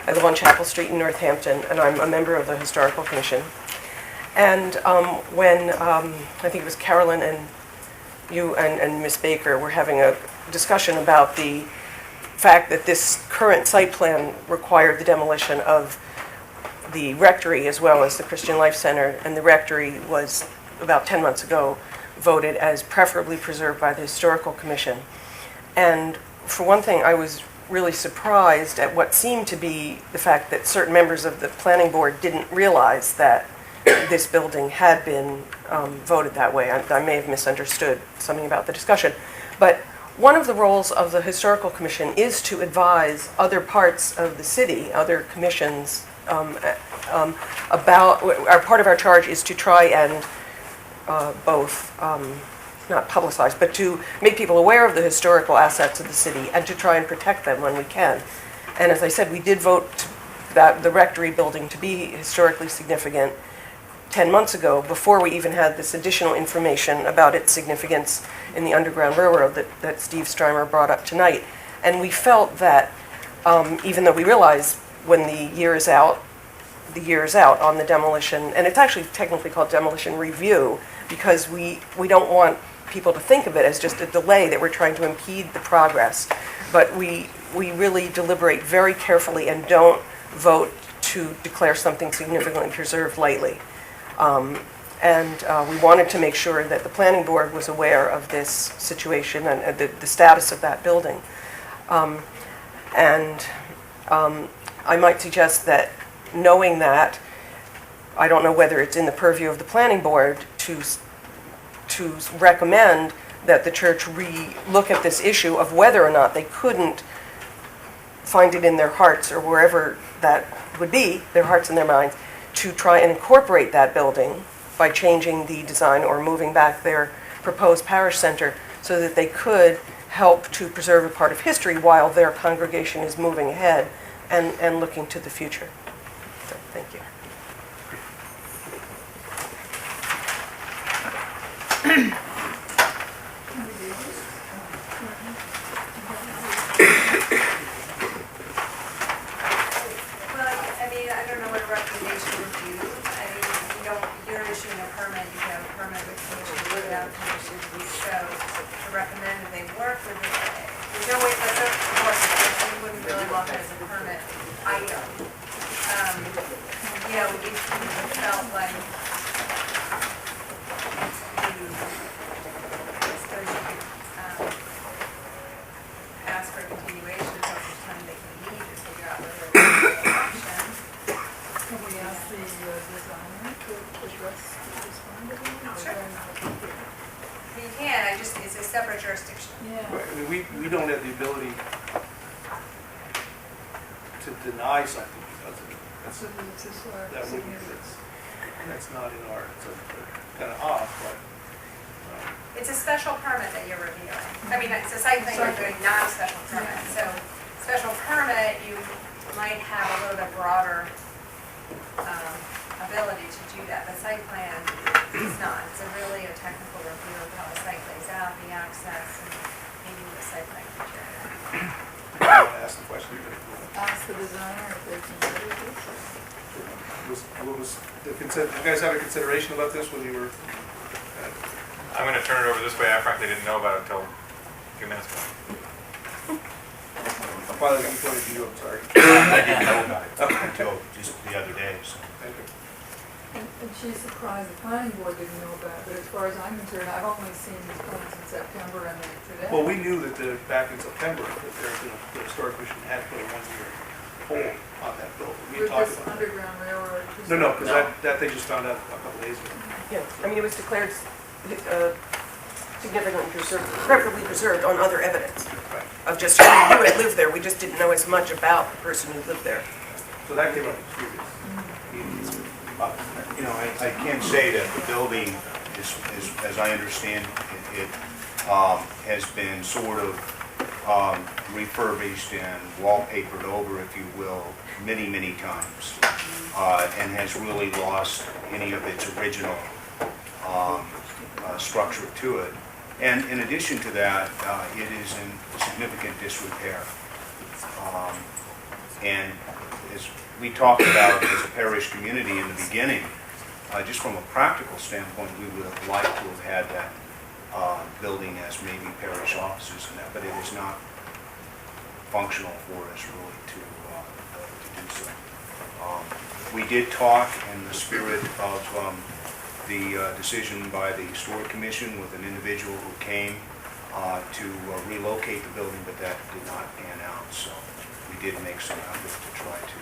I live on Chapel Street in Northampton, and I'm a member of the Historical Commission. And when, I think it was Carolyn and you and Ms. Baker were having a discussion about the fact that this current site plan required the demolition of the rectory as well as the Christian Life Center, and the rectory was, about 10 months ago, voted as preferably preserved by the Historical Commission. And for one thing, I was really surprised at what seemed to be the fact that certain members of the planning board didn't realize that this building had been voted that way. I may have misunderstood something about the discussion. But one of the roles of the Historical Commission is to advise other parts of the city, other commissions, about, part of our charge is to try and both, not publicize, but to make people aware of the historical assets of the city and to try and protect them when we can. And as I said, we did vote that the rectory building to be historically significant 10 months ago, before we even had this additional information about its significance in the Underground Railroad that Steve Strymer brought up tonight. And we felt that, even though we realize when the year is out on the demolition, and it's actually technically called demolition review, because we don't want people to think of it as just a delay that we're trying to impede the progress. But we really deliberate very carefully and don't vote to declare something significantly preserved lightly. We wanted to make sure that the planning board was aware of this situation and the status of that building. I might suggest that, knowing that, I don't know whether it's in the purview of the planning board to recommend that the church re-look at this issue of whether or not they couldn't find it in their hearts, or wherever that would be, their hearts and their minds, to try and incorporate that building by changing the design or moving back their proposed parish center so that they could help to preserve a part of history while their congregation is moving ahead and looking to the future. So, thank you. I don't know what a recommendation would do. You're issuing a permit, you have a permit with conditions, without conditions, so to recommend that they work with it, there's no way that's up to work, you wouldn't really want it as a permit item. We felt like you ask for a continuation until such time they can meet to figure out whether it's an option. Can we ask the designer to address this finding? Sure. You can, it's a separate jurisdiction. Yeah. We don't have the ability to deny something because of it. That's not in our, it's kind of off, but. It's a special permit that you're reviewing. It's a site plan you're doing, not a special permit. So, special permit, you might have a little bit broader ability to do that. The site plan is not. It's really a technical review of how the site lays out, the access, and maybe the site plan criteria. Ask the question. Ask the designer if they consider this. What was the consent? You guys have a consideration about this when you were? I'm going to turn it over this way. I frankly didn't know about it until a few minutes ago. Father, let me point to you. I'm sorry. I didn't know about it until just the other day. So. Thank you. And she's surprised the planning board didn't know about it, but as far as I'm concerned, I've only seen these plans in September and then today. Well, we knew that back in September that the Historic Commission had put a 1 year pole on that building. We With talked this about it. underground railroad. No, because that they just found out a couple days ago. Yeah, I mean, it was declared significantly preserved, preferably preserved on other evidence of just who had lived there. We just didn't know as much about the person who lived there. So that came up as previous. You know, I can say that the building is, as I understand it, has been sort of refurbished and wallpapered over, if you will, many, many times, and has really lost any of its original structure to it. And in addition to that, it is in significant disrepair. And as we talked about as a parish community in the beginning, just from a practical standpoint, we would have liked to have had that building as maybe parish offices and that, but it is not functional for us really to do so. We did talk in the spirit of the decision by the Historic Commission with an individual who came to relocate the building, but that did not pan out. So we did make some effort to try to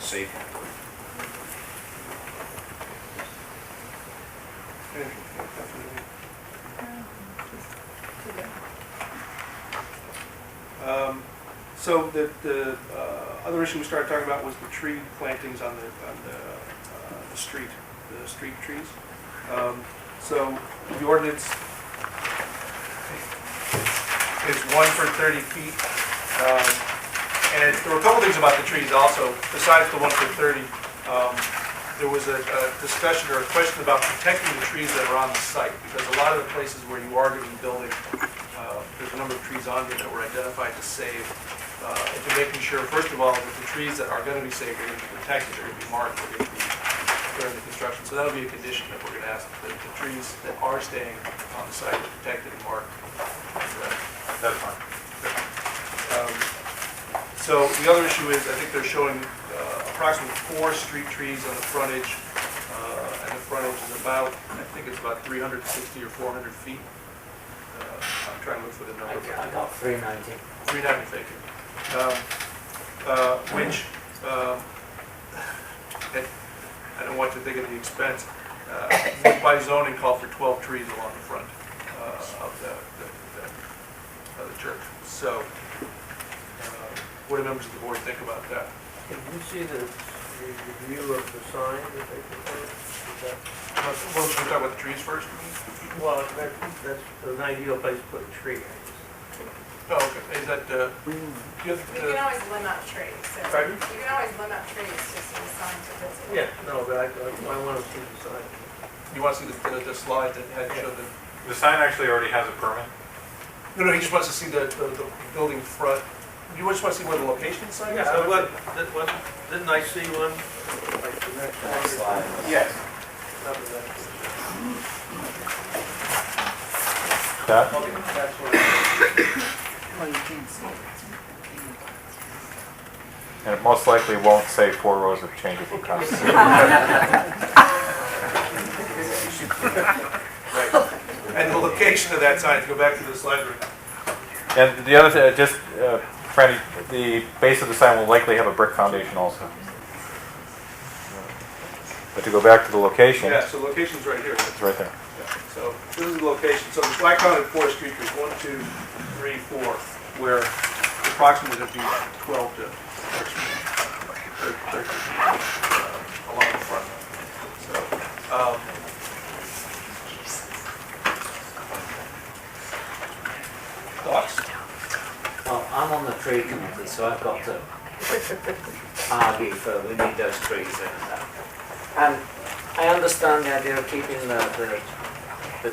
save it. So the other issue we started talking about was the tree plantings on the street trees. So the ordinance is 1 for 30 feet. And there were a couple things about the trees also, besides the 1 for 30. There was a discussion or a question about protecting the trees that are on the site, because a lot of the places where you are going to be building, there's a number of trees on here that were identified to save. And to making sure, first of all, that the trees that are going to be saved are going to be protected, they're going to be marked, they're going to be during the construction. So that'll be a condition that we're going to ask, that the trees that are staying on the site are protected and marked. That's fine. So the other issue is, I think they're showing approximately 4 street trees on the frontage, and the frontage is about, I think it's about 360 or 400 feet. I'm trying to look for the number. I got 390. 390, thank you. Which, I don't want to think of the expense, by zoning call for 12 trees along the front of the church. So, what do members of the board think about that? Can you see the view of the sign that they proposed? Well, should we talk about the trees first? Well, that's an ideal place to put a tree. Oh, okay. Is that, You can always limit trees. So Pardon? you can always limit trees just in the sign to visit. Yeah, no, but I want to see the sign. you want to see the slide that had showed the... The sign actually already has a permit. No, he just wants to see the building front. You just want to see where the location of the sign is? Didn't I see one? Like the next slide. Yes. That? Okay, that's what. Well, you can't see it. And it most likely won't say 4 rows of changeable colors. Right. And the location of that sign, if you go back to the slide. And the other thing, just, Franny, the base of the sign will likely have a brick foundation also. But to go back to the location. Yeah, so location's right here. It's right there. Yeah, so this is the location. So I counted 4 street trees, 1, 2, 3, 4, where approximately there'd be 12 to 13 along the front. So, thoughts? Well, I'm on the tree committee, so I've got to argue for we need those trees in there. And I understand the idea of keeping the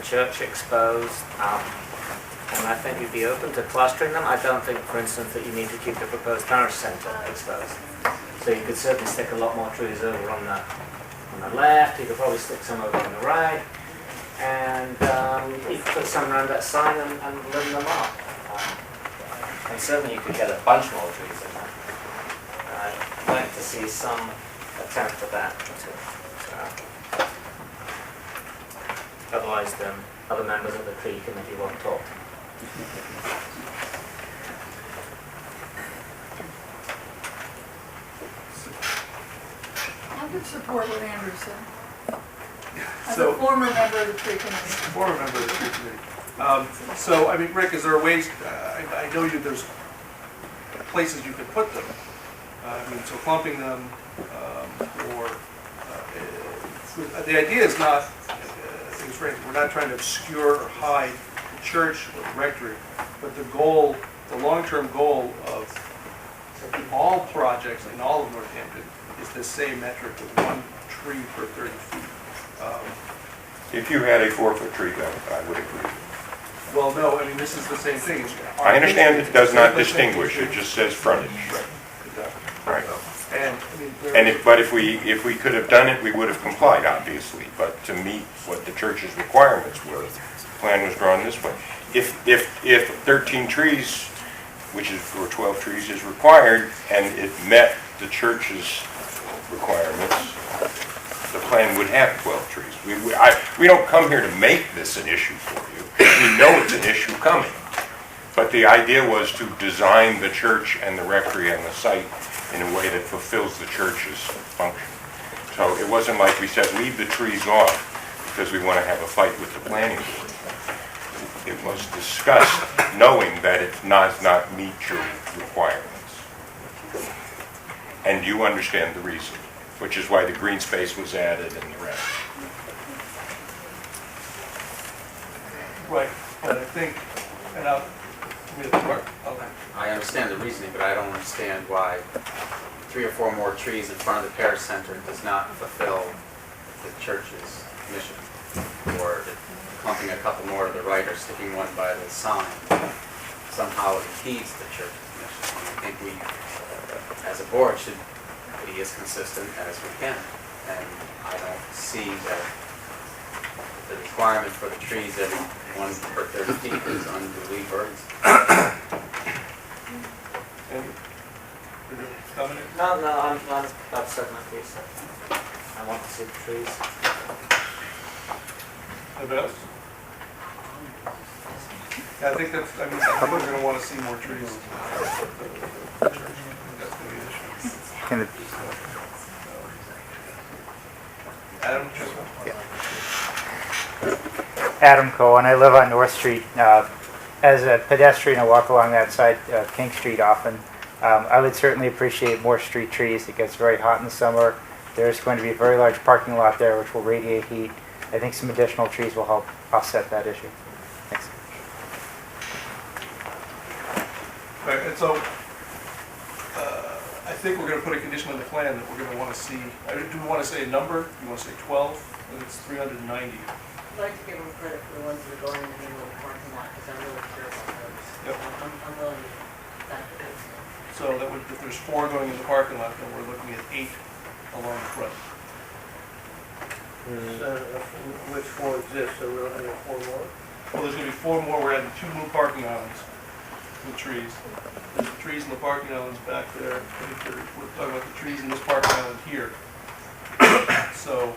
church exposed, and I think you'd be open to clustering them. I don't think, for instance, that you need to keep the proposed parish centre exposed. So you could certainly stick a lot more trees over on the left, you could probably stick some over on the right, and you could put some around that sign and limb them up. And certainly you could get a bunch more trees in there. I'd like to see some attempt at that too. Otherwise, the other members of the tree committee won't talk. I could support what Andrew said. As So- a former member of the tree committee. Former member of the tree committee. So, I mean, Rick, is there ways, I know there's places you could put them. I mean, so clumping them, or, the idea is not, I think it's right, we're not trying to obscure or hide the church or the rectory, but the goal, the long-term goal of all projects in all of Northampton is the same metric of 1 tree per 30 feet. If you had a 4-foot tree limit, I would agree. Well, no, I mean, this is the same thing. I understand it does not distinguish, it just says frontage. Right. And, I mean, But if we could have done it, we would have complied, obviously. But to meet what the church's requirements were, the plan was drawn this way. If 13 trees, which is, or 12 trees is required, and it met the church's requirements, the plan would have 12 trees. We don't come here to make this an issue for you. We know it's an issue coming. But the idea was to design the church and the rectory and the site in a way that fulfills the church's function. So it wasn't like we said, leave the trees off because we want to have a fight with the planning board. It was discussed knowing that it does not meet your requirements. And you understand the reason, which is why the green space was added and the rest. Right, but I think, and I understand the reasoning, but I don't understand why 3 or 4 more trees in front of the Parish Center does not fulfill the church's mission. Or clumping a couple more to the right or sticking one by the sign somehow impedes the church's mission. I think we, as a board, should be as consistent as we can. And I don't see that the requirement for the trees at 1 per 30 feet is unduly burdensome. No, I'm upset my piece. I want to see the trees. Anybody else? Yeah, I think that's, I mean, I think we're gonna wanna see more trees. That's gonna be an issue. Can it, Adam, Adam Cohen, I live on North Street. As a pedestrian, I walk along that side of King Street often. I would certainly appreciate more street trees. It gets very hot in the summer. There's going to be a very large parking lot there which will radiate heat. I think some additional trees will help offset that issue. Thanks. Right, and so, I think we're gonna put a condition on the plan that we're gonna wanna see, do we wanna say a number? Do you wanna say 12? I think it's 390. I'd like to give them credit for the ones that are going in the middle of the parking lot, because I'm really curious about those. Yep. I'm willing to back the case. So that would, if there's 4 going in the parking lot, then we're looking at 8 along the front. Which 4 exists, so we'll have 4 more? Well, there's gonna be 4 more, we're adding 2 new parking islands with trees. There's trees in the parking islands back there. We're talking about the trees in this parking island here. So,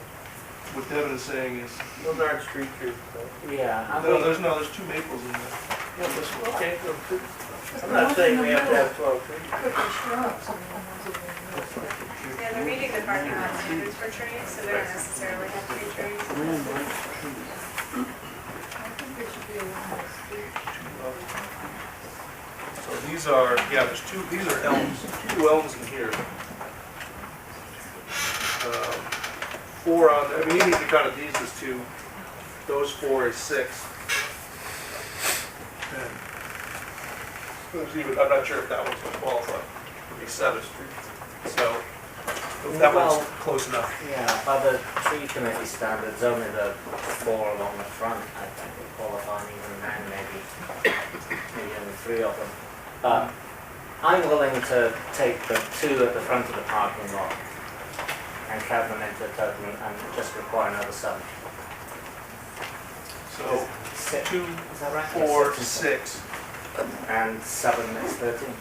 what Devin is saying is, Those aren't street trees, though. Yeah. there's 2 maples in there. Okay, I'm not saying we have to have 12 trees. But they're shrubs, I mean, those are the- Yeah, they're meeting the parking lot standards for trees, so they don't necessarily have to be trees. I think they should be along the street. So these are, yeah, these are elms, 2 elms in here. 4 on, I mean, even if you counted these as 2, those 4 is 6. And there's even, I'm not sure if that one's going to qualify, it'd be 7. So, that one's Well, close enough. Yeah, by the tree committee standards, only the 4 along the front, I think, would qualify, and even then, maybe only 3 of them. But I'm willing to take the 2 at the front of the parking lot and count them into a total and just require another 7. So, 6, 2, is that right? 4, Yeah, 6. And 7 makes 13.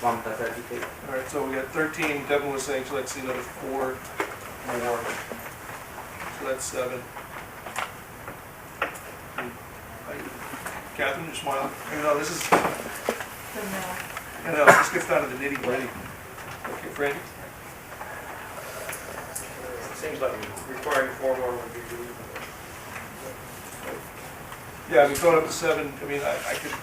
1 per 30 feet. All right, so we got 13, Devin was saying, so let's see another 4 more. So that's 7. Catherine, you're smiling. I know, this is, I know, this gets down to the nitty gritty. Okay, Franny? seems like requiring 4 more would be reasonable. Yeah, I mean, going up to 7, I mean, I could,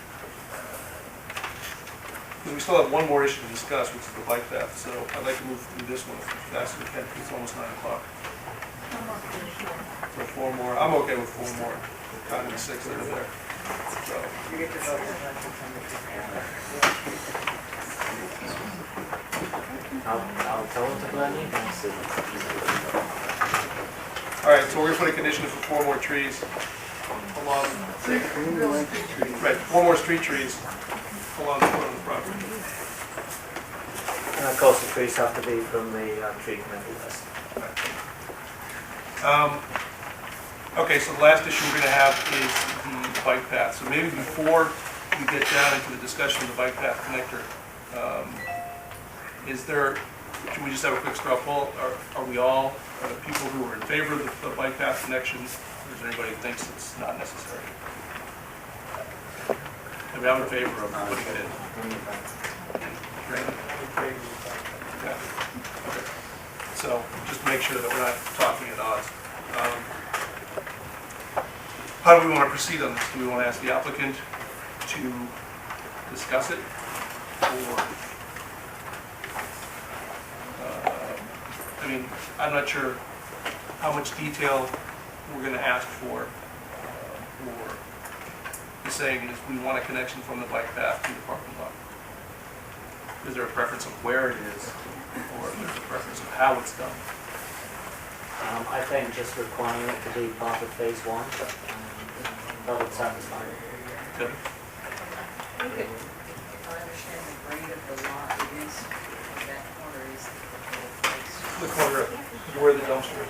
we still have one more issue to discuss, which is the bike path, so I'd like to move through this one as fast as we can, because it's almost 9 o'clock. So 4 more, I'm okay with 4 more, kind of the 6 that are there. So, I'll tell them to burn you guys. all right, so we're gonna put a condition for 4 more trees along, right, 4 more street trees along the front of the property. And of course, the trees have to be from the tree committee list. Okay, so the last issue we're gonna have is the bike path. So maybe before we get down into the discussion of the bike path connector, should we just have a quick straw poll? Are we all people who are in favor of the bike path connection, or is there anybody who thinks it's not necessary? I mean, I'm in favor of putting it in. Randy? Yeah. Okay. So just make sure that we're not talking at odds. How do we want to proceed on this? Do we want to ask the applicant to discuss it? Or, I mean, I'm not sure how much detail we're going to ask for. Or the saying is we want a connection from the bike path to the parking lot. Is there a preference of where it is, or is there a preference of how it's done? I think just requiring it to be part of phase 1, that would satisfy me. Good. I think if I understand the grade of the lot, it is, that corner is The corner of where the dumpster is.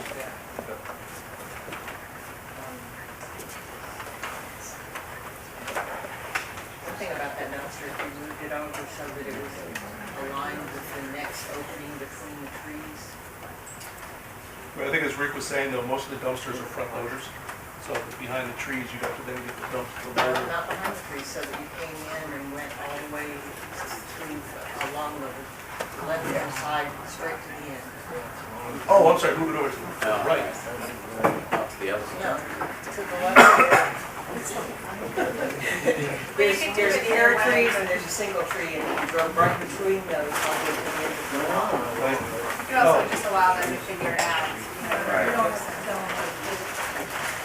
One thing about that dumpster, if you moved it over so that it was aligned with the next opening between the trees. But I think as Rick was saying, though, most of the dumpsters are front loaders. So if it's behind the trees, you'd have to then get the dumpster No, loader. not behind the trees, so that you came in and went all the way along the left-hand side, straight to the end. Oh, I'm sorry, move it over to the right. Up to the other No, side. to the left. There's a pair of trees and there's a single tree, and you drove right between those all the way to the end of the lot. You can also just allow them to figure it out.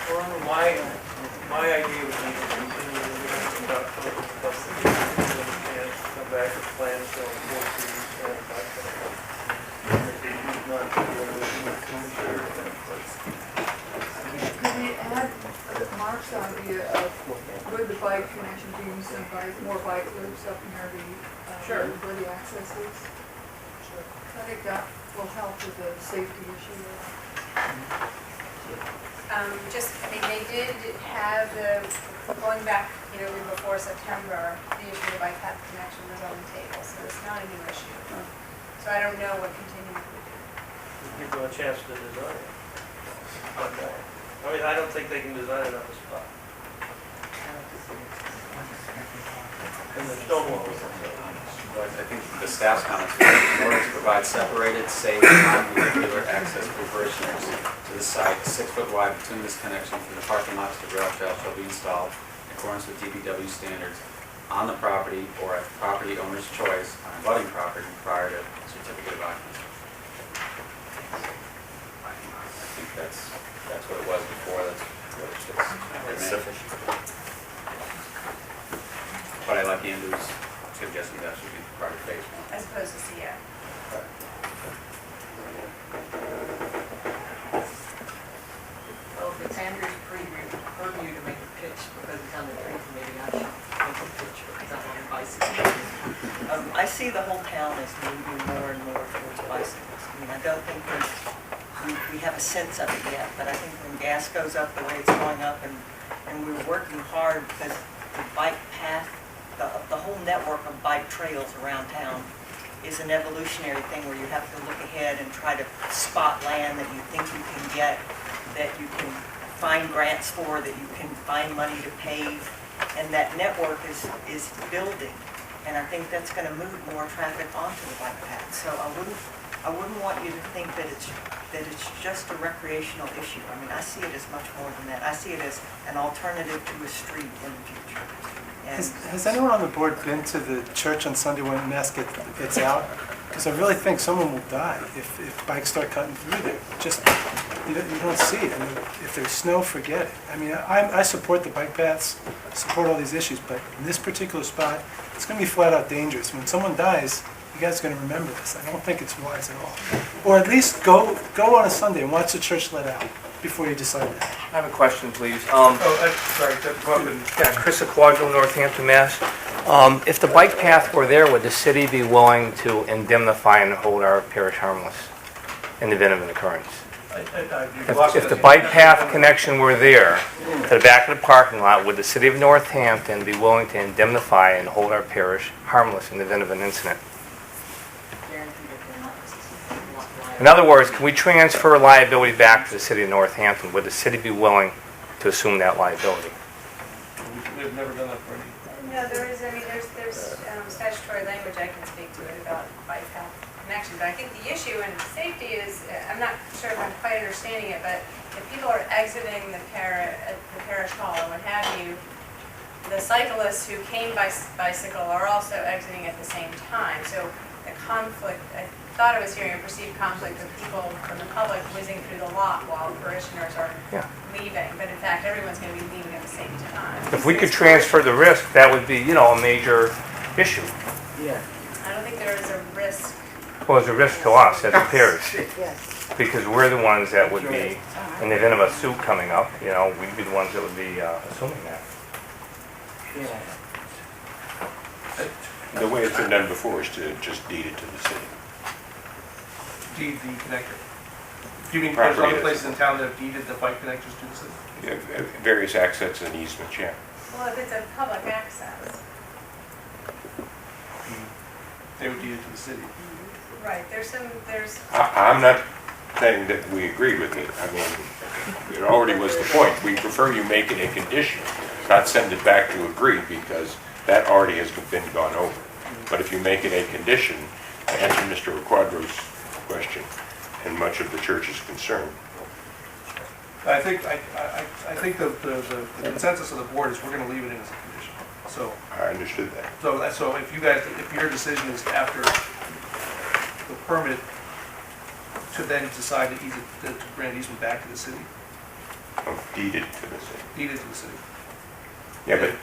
Well, my idea would be to continue the meeting about plus the and come back with plans on 4 trees and bike path. Could we add Mark's idea of with the bike connection being some more bike loops up near where the access is? I think that will help with the safety issue. They did have going back, before September, the issue of the bike path connection was on the table, so it's not a new issue. So I don't know what continuing would do. Give people a chance to design it. I mean, I don't think they can design it on the spot. And the stone walls. But I think the staff's comments were in order to provide separated, safe, non-vehicular access for parishioners to the site, 6 foot wide bituminous connection from the parking lot to the garage shall be installed in accordance with DPW standards on the property or at property owner's choice on abutting property prior to certificate of occupancy. I think that's what it was before, that's what it should be. But I like Andrew's suggesting that should be part of phase 1. As opposed to CF. Well, if it's Andrew's purview to make a pitch because it's on the tree committee, I should make a pitch because I'm on a bicycle. I see the whole town is moving more and more towards bicycles. I mean, I don't think we have a sense of it yet, but I think when gas goes up the way it's going up, and we're working hard because the bike path, the whole network of bike trails around town is an evolutionary thing where you have to look ahead and try to spot land that you think you can get, that you can find grants for, that you can find money to pave, and that network is building. And I think that's going to move more traffic onto the bike path. So I I wouldn't want you to think that it's just a recreational issue. I mean, I see it as much more than that. I see it as an alternative to a street in the future. And Has anyone on the board been to the church on Sunday when mass gets out? Because I really think someone will die if bikes start cutting through there. Just, you don't see it. I mean, if there's snow, forget it. I mean, I support the bike paths, support all these issues, but in this particular spot, it's going to be flat out dangerous. When someone dies, you guys are going to remember this. I don't think it's wise at all. Or at least go on a Sunday and watch the church let out before you decide that. I have a question, please. Sorry, go up and- Yeah, Chris Aquadro, Northampton, Mass. If the bike path were there, would the city be willing to indemnify and hold our parish harmless in the event of an occurrence? If the bike path connection were there, to the back of the parking lot, would the city of Northampton be willing to indemnify and hold our parish harmless in the event of an incident? In other words, can we transfer liability back to the city of Northampton? Would the city be willing to assume that liability? We've never done that for any. No, there's statutory language I can speak to it about bike path connection, but I think the issue in safety is, I'm not sure if I'm quite understanding it, but if people are exiting the parish hall or what have you, the cyclists who came by bicycle are also exiting at the same time, so the conflict, I thought I was hearing a perceived conflict of people from the public whizzing through the lot while parishioners are leaving, but in fact, everyone's going to be leaving at the same time. If we could transfer the risk, that would be, a major issue. Yeah. I don't think there is a risk. Well, there's a risk to us as a parish, because we're the ones that would be, in the event of a suit coming up, we'd be the ones that would be assuming that. The way it's been done before is to just deed it to the city. Deed the connector. Do you mean there's other places in town that have deeded the bike connectors to the city? Yeah, various access and easements, yeah. Well, if it's a public access. They would deed it to the city. Right, there's. I'm not saying that we agree with it. I mean, it already was the point. We prefer you make it a condition, not send it back to agree, because that already has been gone over. But if you make it a condition, to answer Mr. Quadro's question, and much of the church's concern. I think the consensus of the board is we're going to leave it in as a condition. So I understood that. So if your decision is after the permit to then decide to grant easement back to the city. Deed it to the city. Deed it to the city. Yeah, but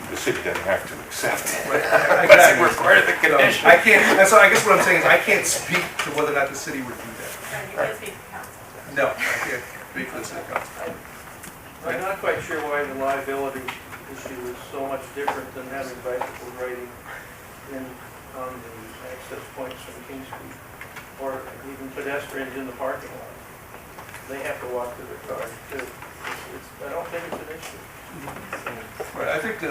the city doesn't have to accept it. Right. Exactly. We're part of the condition. I can't. So I guess what I'm saying is I can't speak to whether or not the city would do that. You can't speak to council. No, I can't speak for the city council. I'm not quite sure why the liability issue is so much different than having bicycles riding on the access points from King Street, or even pedestrians in the parking lot. They have to walk to their cars too. I don't think it's an issue. Right, I think I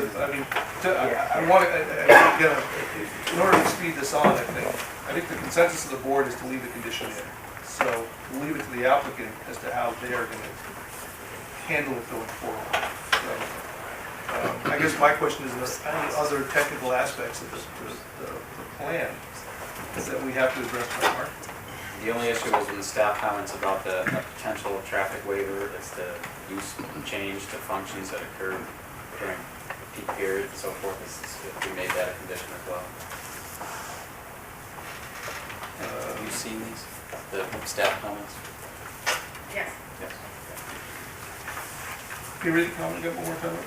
want to, in order to speed this on, I think the consensus of the board is to leave the condition in. So we'll leave it to the applicant as to how they are going to handle it going forward. So, I guess my question is, are there any other technical aspects of the plan that we have to address by Mark? The only issue was in the staff comments about the potential traffic waiver, it's the use change to functions that occur during peak periods and so forth, if we made that a condition as well. Have you seen these, the staff comments? Yes. Yes. Can you read the comment again one more time?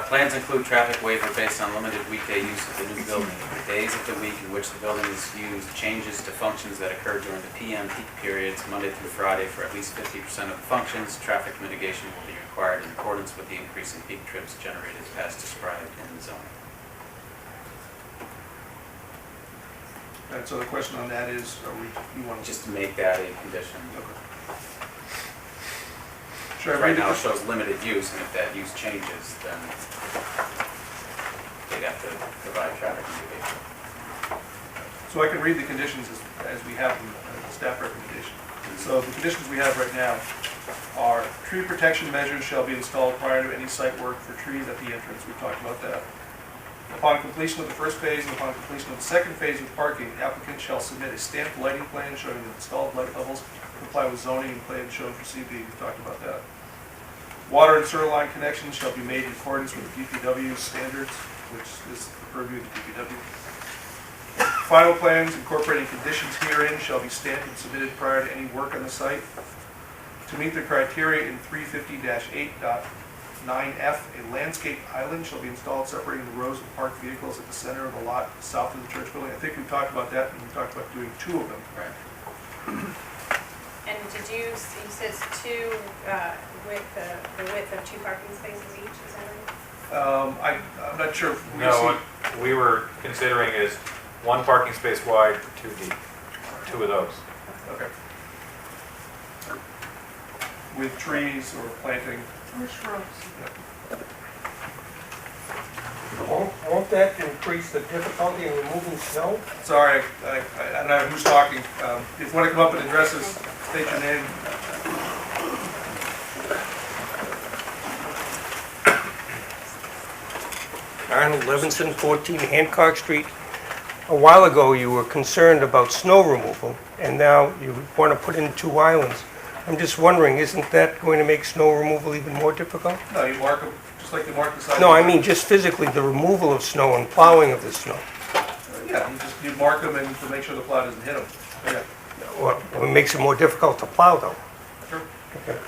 Plans include traffic waiver based on limited weekday use of the new building. The days of the week in which the building is used changes to functions that occur during the PM peak periods, Monday through Friday, for at least 50% of the functions. Traffic mitigation will be required in accordance with the increase in peak trips generated as described in the zoning. And so the question on that is, you want to Just to make that a condition. Okay. Sure, Right now it shows limited use, and if that use changes, then they'd have to provide traffic mitigation. So I can read the conditions as we have them, the staff recommendation. So the conditions we have right now are tree protection measures shall be installed prior to any site work for trees at the entrance. We talked about that. Upon completion of the first phase and upon completion of the second phase with parking, the applicant shall submit a stamped lighting plan showing the installed light levels comply with zoning and plans shown for CB. We talked about that. Water and sewer line connections shall be made in accordance with the DPW standards, which is the purview of the DPW. Final plans incorporating conditions herein shall be stamped and submitted prior to any work on the site. To meet the criteria in 350-8.9F, a landscape island shall be installed separating the rows of parked vehicles at the center of the lot south of the church building. I think we talked about that, and we talked about doing 2 of them. Right. And did you said it's 2 with the width of 2 parking spaces each, is that right? I'm not sure. No, what we were considering is 1 parking space wide, 2 deep, 2 of those. Okay. With trees or planting. Or shrubs. Won't that increase the difficulty in removing snow? Sorry, I don't know who's talking. If you want to come up and address us, state your name. Arnold Levinson, 14 Hancock Street. A while ago, you were concerned about snow removal, and now you want to put in 2 islands. I'm just wondering, isn't that going to make snow removal even more difficult? No, you mark them just like you mark the side. No, I mean just physically, the removal of snow and plowing of the snow. Yeah, you mark them and to make sure the plow doesn't hit them. Yeah. Well, it makes it more difficult to plow, though. Sure. Okay.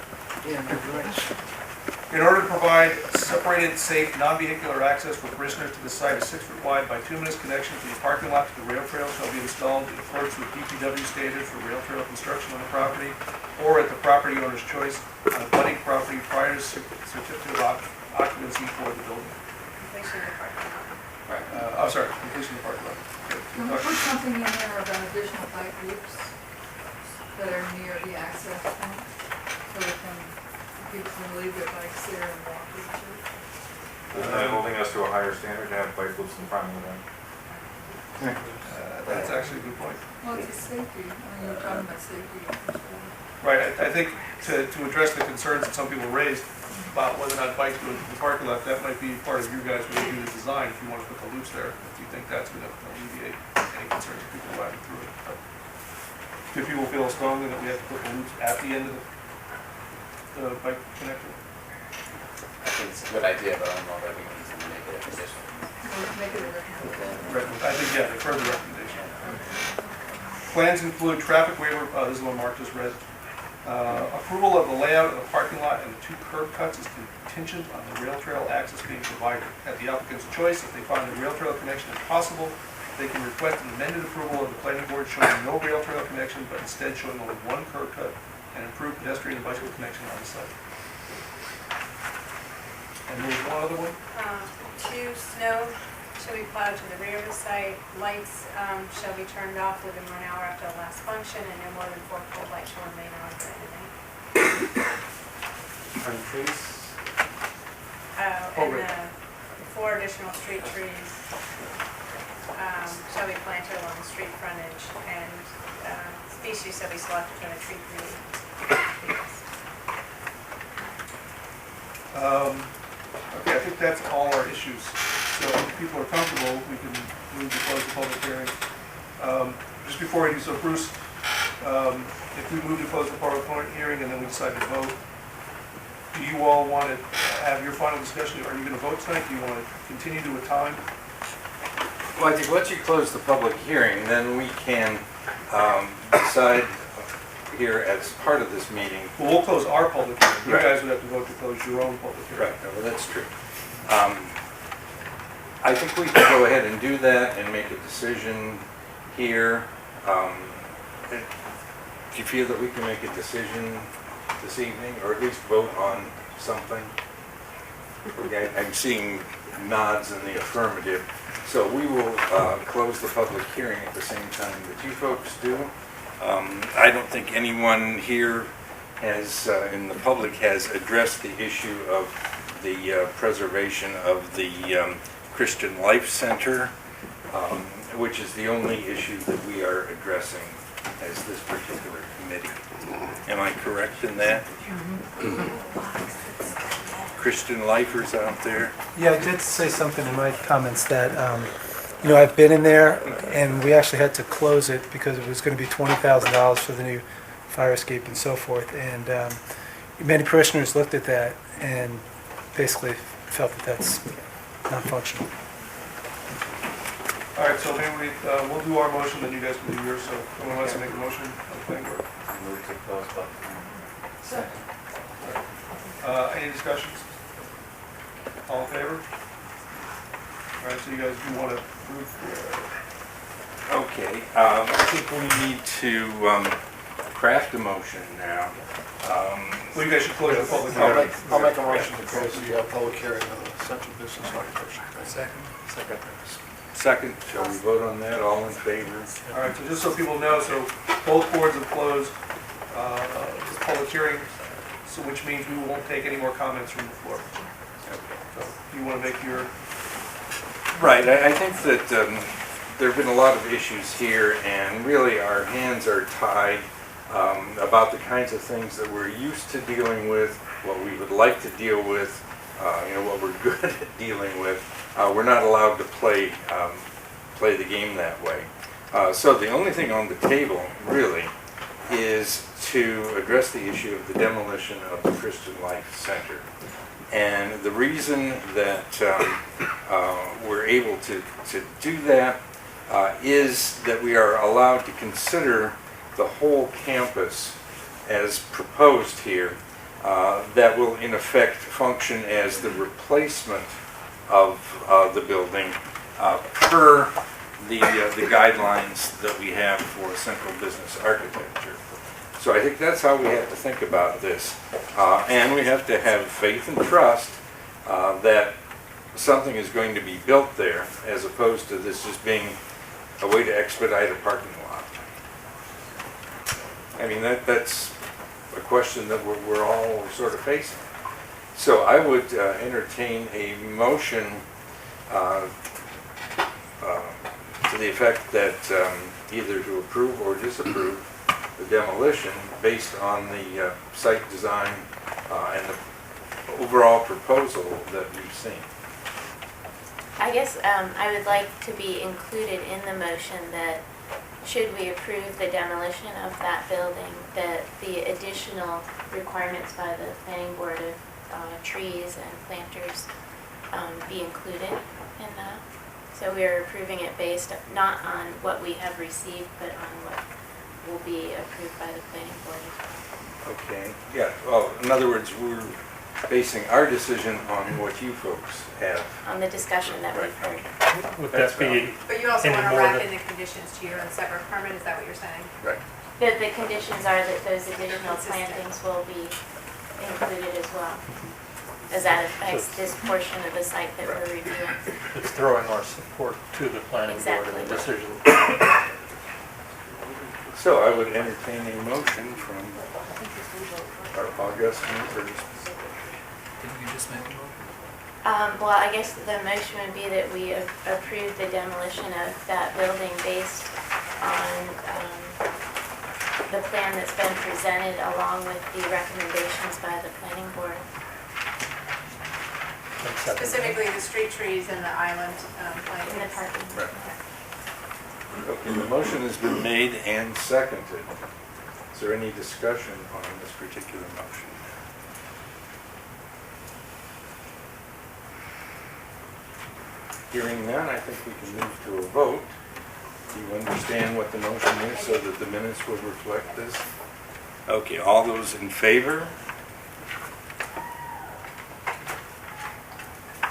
In order to provide separated, safe, non-vehicular access for parishioners to the site, a 6-foot wide bituminous connection from the parking lot to the rail trail shall be installed in accordance with DPW standards for rail trail construction on the property or at the property owner's choice on a budding property prior to certificate of occupancy for the building. Completion of the parking lot. Right. Completion of the parking lot. Can we put something in there about additional bike loops that are near the access point? So people can leave their bikes there and walk to the church? Isn't that holding us to a higher standard to have bike loops in front of them? That's actually a good point. Well, it's a safety, I mean, you're talking about safety. Right, I think to address the concerns that some people raised about whether or not bikes go into the parking lot, that might be part of you guys when you do the design, if you want to put the loops there, if you think that's going to alleviate any concerns of people riding through it. But do people feel strongly that we have to put the loops at the end of the bike connector? I think it's a good idea, but I don't know that we need to make it a condition. Make it a recommendation. I think, yeah, the further recommendation. Plans include traffic waiver, this is one Mark just read. Approval of the layout of the parking lot and the 2 curb cuts is contingent on the rail trail access being provided. At the applicant's choice, if they find the rail trail connection impossible, they can request an amended approval of the planning board showing no rail trail connection, but instead showing only 1 curb cut and improved pedestrian and bicycle connection on the site. And there's one other one? 2, snow shall be plowed to the rear of the site. Lights shall be turned off within 1 hour after the last function, and no more than 4 pole lights shall remain on during the night. And trees? And the 4 additional street trees shall be planted along the street frontage, and species shall be selected from the tree committee. Okay, I think that's all our issues. So if people are comfortable, we can move to close the public hearing. Just before we do so, Bruce, if we move to close the public hearing and then we decide to vote, do you all want to have your final discussion? Are you going to vote tonight? Do you want to continue to a time? Well, I think once you close the public hearing, then we can decide here as part of this meeting. Well, we'll close our public hearing. You Right. guys would have to vote to close your own public hearing. Right, no, well, that's true. I think we can go ahead and do that and make a decision here. Do you feel that we can make a decision this evening, or at least vote on something? Okay, I'm seeing nods in the affirmative. So we will close the public hearing at the same time that you folks do. I don't think anyone here has, in the public, has addressed the issue of the preservation of the Christian Life Center, which is the only issue that we are addressing as this particular committee. Am I correct in that? Christian lifers out there. Yeah, I did say something in my comments that, I've been in there, and we actually had to close it because it was going to be $20,000 for the new fire escape and so forth. And many parishioners looked at that and basically felt that that's not functional. All right, so maybe we'll do our motion, then you guys can do yours, so someone wants to make a motion on the planning board. Move to close public hearing. Second. Any discussions? All in favor? All right, so you guys do want to approve? Okay, I think we need to craft a motion now. Well, you guys should close the public I'll hearing. make a motion to close the public hearing on the central business occupation. Second. Second, shall we vote on that? All in favor? All right, so just so people know, so both boards have closed this public hearing, so which means we won't take any more comments from the floor. So if you want to make your... Right, I think that there have been a lot of issues here, and really our hands are tied about the kinds of things that we're used to dealing with, what we would like to deal with, what we're good at dealing with. We're not allowed to play the game that way. So the only thing on the table, really, is to address the issue of the demolition of the Christian Life Center. And the reason that we're able to do that is that we are allowed to consider the whole campus as proposed here, that will in effect function as the replacement of the building per the guidelines that we have for central business architecture. So I think that's how we have to think about this. And we have to have faith and trust that something is going to be built there, as opposed to this just being a way to expedite a parking lot. I mean, that's a question that we're all sort of facing. So I would entertain a motion to the effect that either to approve or disapprove the demolition based on the site design and the overall proposal that we've seen. I guess I would like to be included in the motion that should we approve the demolition of that building, that the additional requirements by the planning board of trees and planters be included in that. So we are approving it based not on what we have received, but on what will be approved by the planning board as well. Okay, yeah, well, in other words, we're basing our decision on what you folks have. On the discussion that we've heard. Would that be But you also any want to more wrap than- in the conditions to your own separate permit, is that what you're saying? Right. The conditions are that those additional consistent. plantings will be included as well, as that affects this portion of the site that we're reviewing. It's throwing our support to the planning board and the Exactly. decision. So I would entertain a motion from our August members. Well, I guess the motion would be that we approve the demolition of that building based on the plan that's been presented along with the recommendations by the planning board. Specifically the street trees and the island In the plantings. parking. Right. Okay, the motion has been made and seconded. Is there any discussion on this particular motion? Hearing none, I think we can move to a vote. Do you understand what the motion is so that the minutes will reflect this? Okay, all those in favor?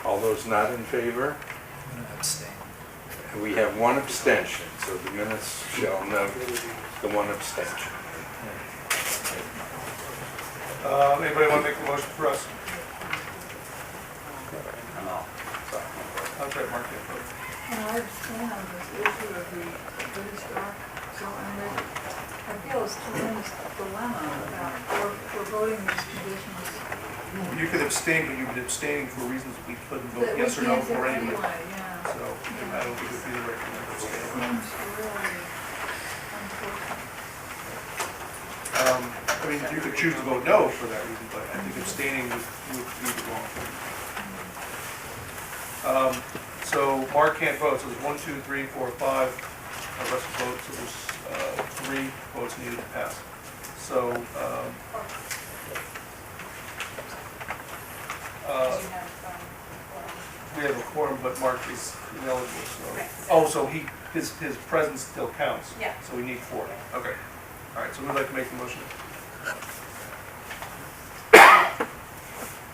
All those not in favor? Abstain. We have one abstention, so the minutes shall note the one abstention. Anybody want to make the motion for us? I'll try to mark it. I understand on this issue of the British rock, so I feel it's a tremendous dilemma about we're voting these conditions. You could abstain, but you've been abstaining for reasons we couldn't That vote we yes or no can't do for anyway. yeah. So I don't think it would be the recommended abstain. Seems really unfortunate. We mean, you could choose to vote no for that reason, but I think abstaining would be the wrong thing. So Mark can't vote, so there's 1, 2, 3, 4, 5, Russ can vote, so there's 3 votes needed to pass. So, we have a quorum, but Mark is ineligible, so. Oh, so his presence still counts? Yeah. So we need 4. Okay. All right, so we'd like to make the motion.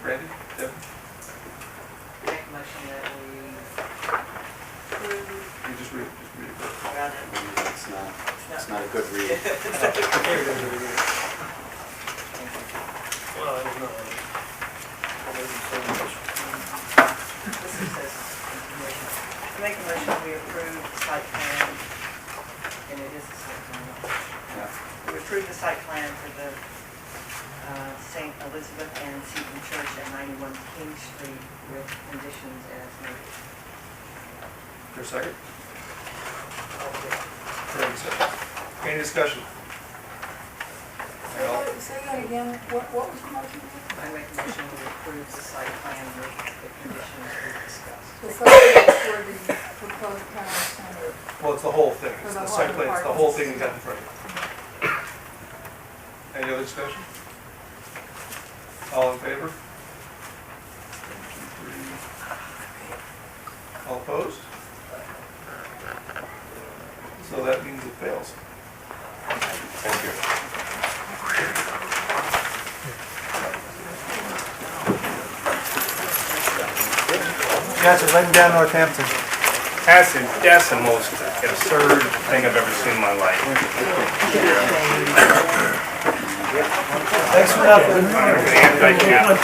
Randy? Deb? Make a motion that we approve. You just read it. Rather, It's not a good read. Well, I don't know. this is this. Make a motion we approve the site plan, and it is a site plan. Yeah. We approve the site plan for the St. Elizabeth and Seton Church at 91 King Street with conditions as noted. Is there a second? Randy seconds. Any discussion? Say that again, what was the motion? I make a motion we approve the site plan with the conditions we discussed. The site plan for the proposed parish center. Well, it's the whole thing. For It's the the whole site plan, it's the department. whole thing we got in front of you. Any other discussion? All in favor? 1, 2, 3. All opposed? So that means it fails. Thank you. Guys, it's right down Northampton. That's the most absurd thing I've ever seen in my life. Thanks for nothing. I'm an anti-cat.